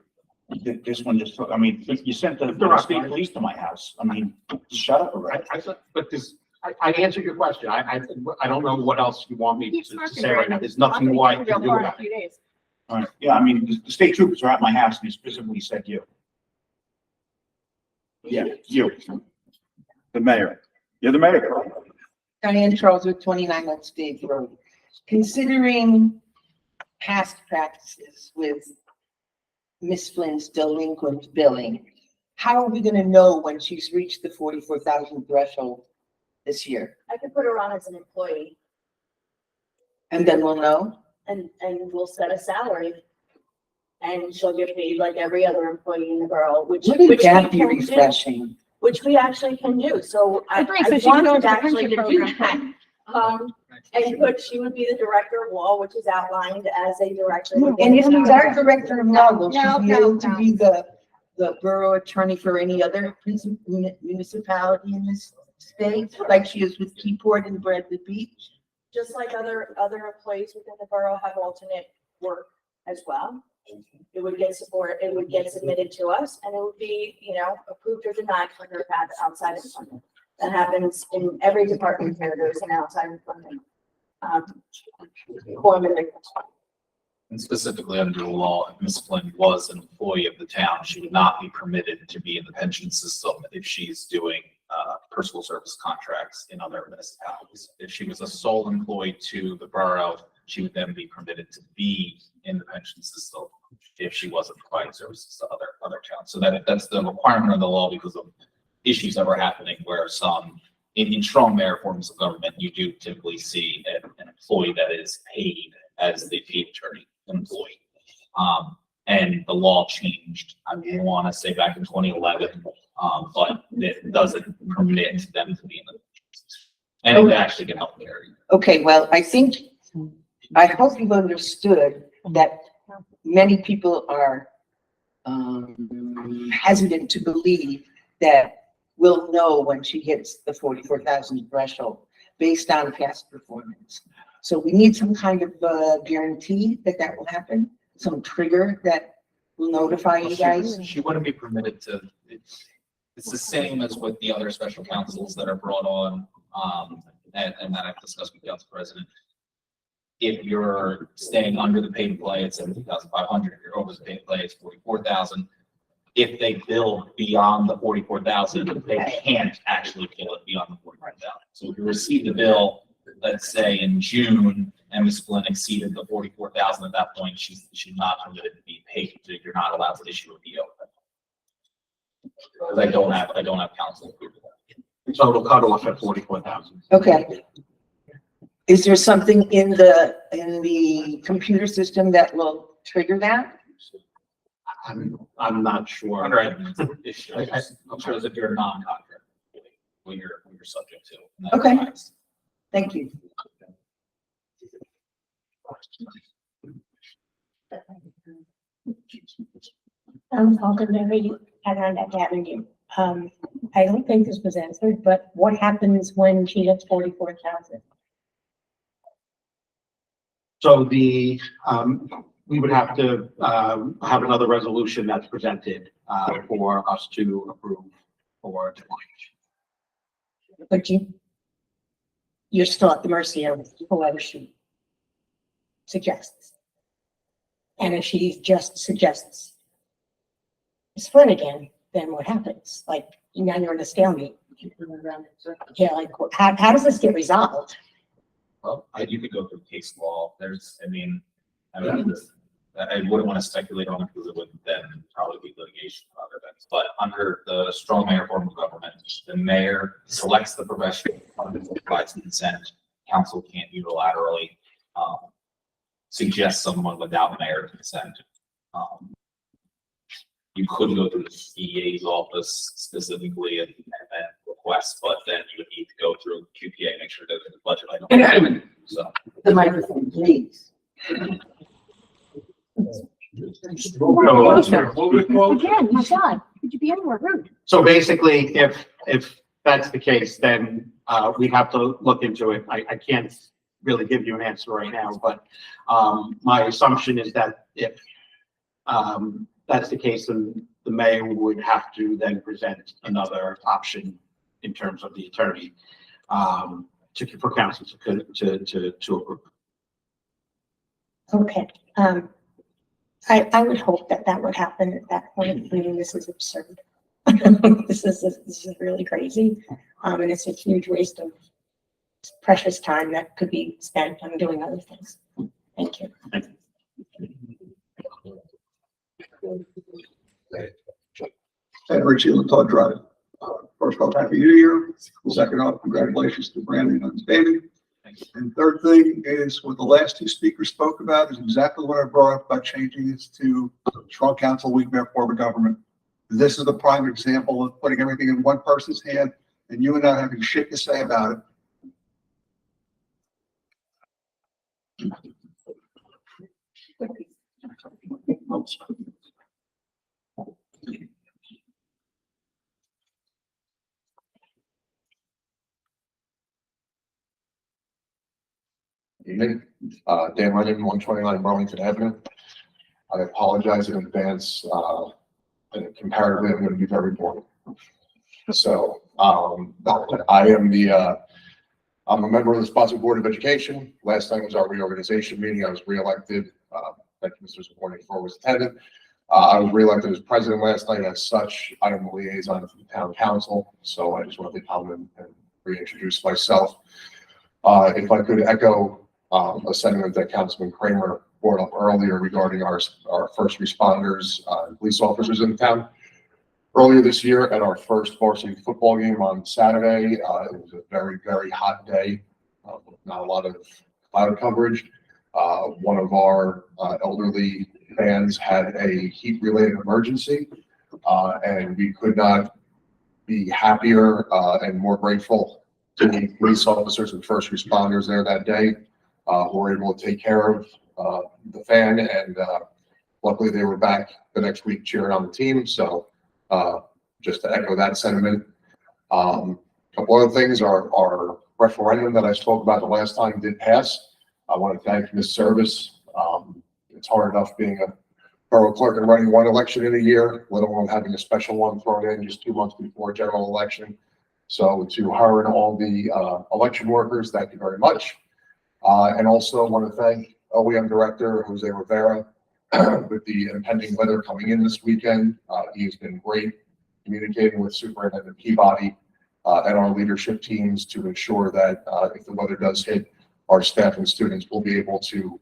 this one just, I mean, you sent the state police to my house. I mean, shut up, right? But I answered your question. I don't know what else you want me to say right now. There's nothing more I can do about it. All right. Yeah, I mean, the state troopers are at my house and they specifically said you. Yeah, you. The mayor. You're the mayor. Diane Charles with 29 Old Stage Road. Considering past practices with Miss Flynn's delinquent billing, how are we gonna know when she's reached the 44,000 threshold this year? I could put her on as an employee And then we'll know? and we'll set a salary. And she'll get paid like every other employee in the borough, which Wouldn't we that be can do. refreshing? Which we actually can do. So I Agree, so she can go wanted into the actually to pension do that. And she would be the director of law, which is outlined as a director. And if she's our director of law, will No, she be no, able to no. be the borough attorney for any other municipality in this state, like she is with Keyport and Bradley Beach? Just like other employees within the borough have alternate work as well. It would get support, it would get submitted to us, and it would be, approved or denied for her path outside of funding. That happens in every department here, there's an outside of funding. And specifically under the law, if Ms. Flynn was an employee of the town, she would not be permitted to be in the pension system if she's doing personal service contracts in other municipalities. If she was a sole employee to the borough, she would then be permitted to be in the pension system if she wasn't providing services to other towns. So that's the requirement of the law because of issues that were happening where in strong mayor forms of government, you do typically see an employee that is paid as the paid attorney employee. And the law changed, I want to say back in 2011, but it doesn't permit them to be in the and it actually can help carry. Okay, well, I hope you've understood that many people are hesitant to believe that we'll know when she hits the 44,000 threshold based on past performance. So we need some kind of guarantee that will happen, some trigger that will notify you guys. She wouldn't be permitted to, It's the same as with the other special counsels that are brought on, and that I've discussed with the council president. If you're staying under the paid play, it's 17,500. If you're over the paid play, it's 44,000. If they bill beyond the 44,000, they can't actually bill it beyond the 44,000. So if you receive the bill, let's say in June, and Ms. Flynn exceeded the 44,000 at that point, she's not permitted to be paid. You're not allowed to issue a PO. Because I don't have counsel approval. Total cutoff at 44,000. Okay. Is there something in the computer system that will trigger that? I'm not sure. Under admin issues, I'm sure if you're a non-contract, what you're subject to. And that Okay. applies. Thank you. I'm talking to you around that avenue. I don't think this was answered, but what happens when she gets 44,000? So we would have to, have another resolution that's presented, for us to approve for decline. But you're still at the mercy of whoever she suggests. And if she just suggests Ms. Flynn again, then what happens? Like, now you're in a stalemate. Yeah, like, how does this get resolved? Well, you could go through case law. I wouldn't want to speculate on it because it would then probably be litigation and other things. But under the strong mayor form of government, the mayor selects the professional, provides consent. Council can't unilaterally suggest someone without mayor consent. You could go through the CEA's office specifically and then request, but then you would need to go through QPA, make sure that the budget item. So. The microphone, please. Again, my God, could you be any more rude? So basically, if that's the case, then, we have to look into it. I can't really give you an answer right now, but, my assumption is that if, that's the case, then the mayor would have to then present another option in terms of the attorney, for council to approve. Okay, I would hope that would happen at that point. I mean, this is absurd. This is really crazy. And it's a huge waste of precious time that could be spent on doing other things. Thank you. And Richie Todd Drive. First off, happy New Year. Second off, congratulations to Brandon on his baby. And third thing is what the last two speakers spoke about is exactly what I brought up about changing this to strong council, weak mayor form of government. This is the prime example of putting everything in one person's hand and you and not having shit to say about it. Evening, Dan Lennon, 129 Burlington Avenue. I apologize in advance, and comparatively, I'm going to be very boring. So, I'm a member of the Spotswood Board of Education. Last time was our reorganization meeting. I was reelected. Thank you, Mr. Supporting for was attended. I was reelected as president last night. As such, I am the liaison for the town council. So I just wanted to come and reintroduce myself. If I could echo a sentiment that Councilman Kramer brought up earlier regarding our first responders, police officers in the town. Earlier this year at our first varsity football game on Saturday, it was a very, very hot day, not a lot of cloud coverage. One of our elderly fans had a heat-related emergency, and we could not be happier and more grateful to the police officers and first responders there that day who were able to take care of the fan, and luckily they were back the next week cheering on the team. So just to echo that sentiment. A couple other things, our referendum that I spoke about the last time did pass. I want to thank Ms. Service. It's hard enough being a borough clerk and running one election in a year, let alone having a special one thrown in just 2 months before general election. So to her and all the election workers, thank you very much. And also want to thank OEM Director Jose Rivera with the impending weather coming in this weekend. He has been great communicating with Superintendent Peabody and our leadership teams to ensure that if the weather does hit, our staff and students will be able to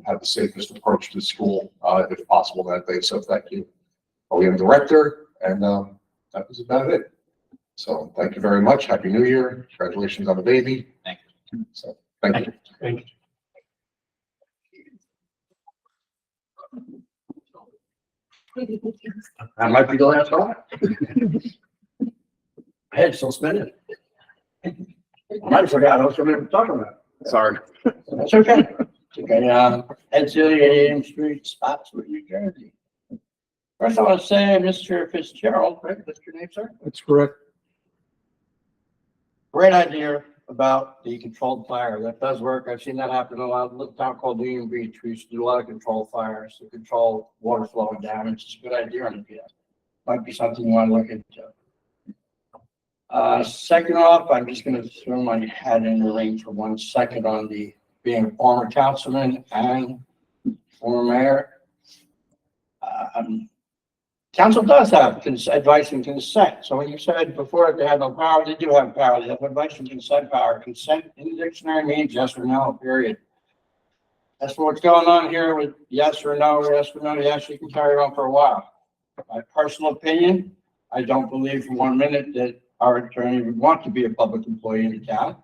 have the safest approach to school if possible that day. So thank you, OEM Director, and that was about it. So thank you very much. Happy New Year. Congratulations on the baby. Thank you. So thank you. Thank you. That might be the last one. My head's still spinning. I might have forgot I was going to talk about. Sorry. That's okay. Okay, Ed Sealy, 88 Street, Spotswood, New Jersey. First, I want to say, Mr. Fitzgerald, right? That's your name, sir? That's correct. Great idea about the controlled fire. That does work. I've seen that happen a lot. Little town called Union Beach. We used to do a lot of controlled fires to control water flow and damage. It's a good idea on the might be something you want to look into. Second off, I'm just going to throw my hat in the ring for 1 second on the being a former councilman and former mayor. Council does have advice and consent. So when you said before they had no power, they do have power. They have advice and consent power. Consent in the dictionary means yes or no, period. That's what's going on here with yes or no, yes or no. Yes, you can carry on for a while. My personal opinion, I don't believe for 1 minute that our attorney would want to be a public employee in the town.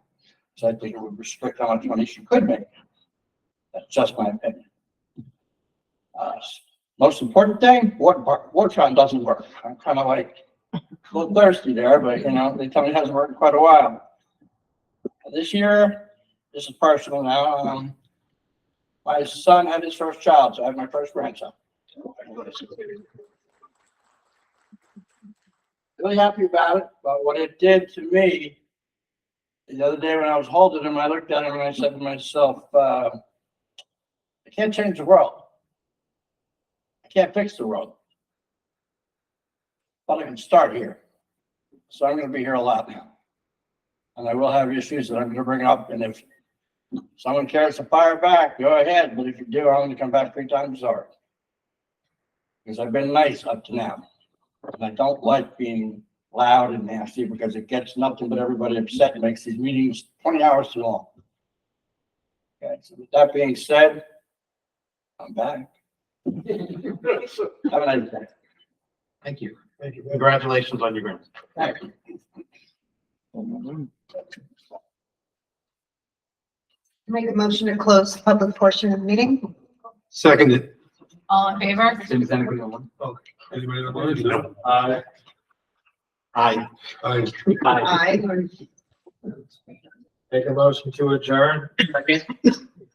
So I think it would restrict how much money she could make. That's just my opinion. Most important thing, water doesn't work. I'm kind of like a little thirsty there, but you know, they tell me it hasn't worked in quite a while. This year, this is personal now. My son had his first child, so I had my first grandson. Really happy about it, but what it did to me the other day when I was holding him, I looked at him and I said to myself, I can't change the world. I can't fix the world. But I can start here. So I'm going to be here a lot now. And I will have issues that I'm going to bring up. And if someone cares to fire back, go ahead. But if you do, I'm going to come back 3 times over. Because I've been nice up to now. And I don't like being loud and nasty because it gets nothing but everybody upset and makes these meetings 20 hours too long. Okay, so with that being said, I'm back. Have a nice day. Thank you. Thank you. Congratulations on your grant. Thank you. Make a motion to close the public portion of the meeting. Seconded. All in favor? Anybody that wants? No. Aye. Aye. Aye. Make a motion to adjourn.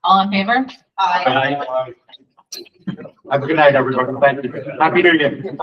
All in favor? Aye. Have a good night, everybody. Thank you. Happy New Year.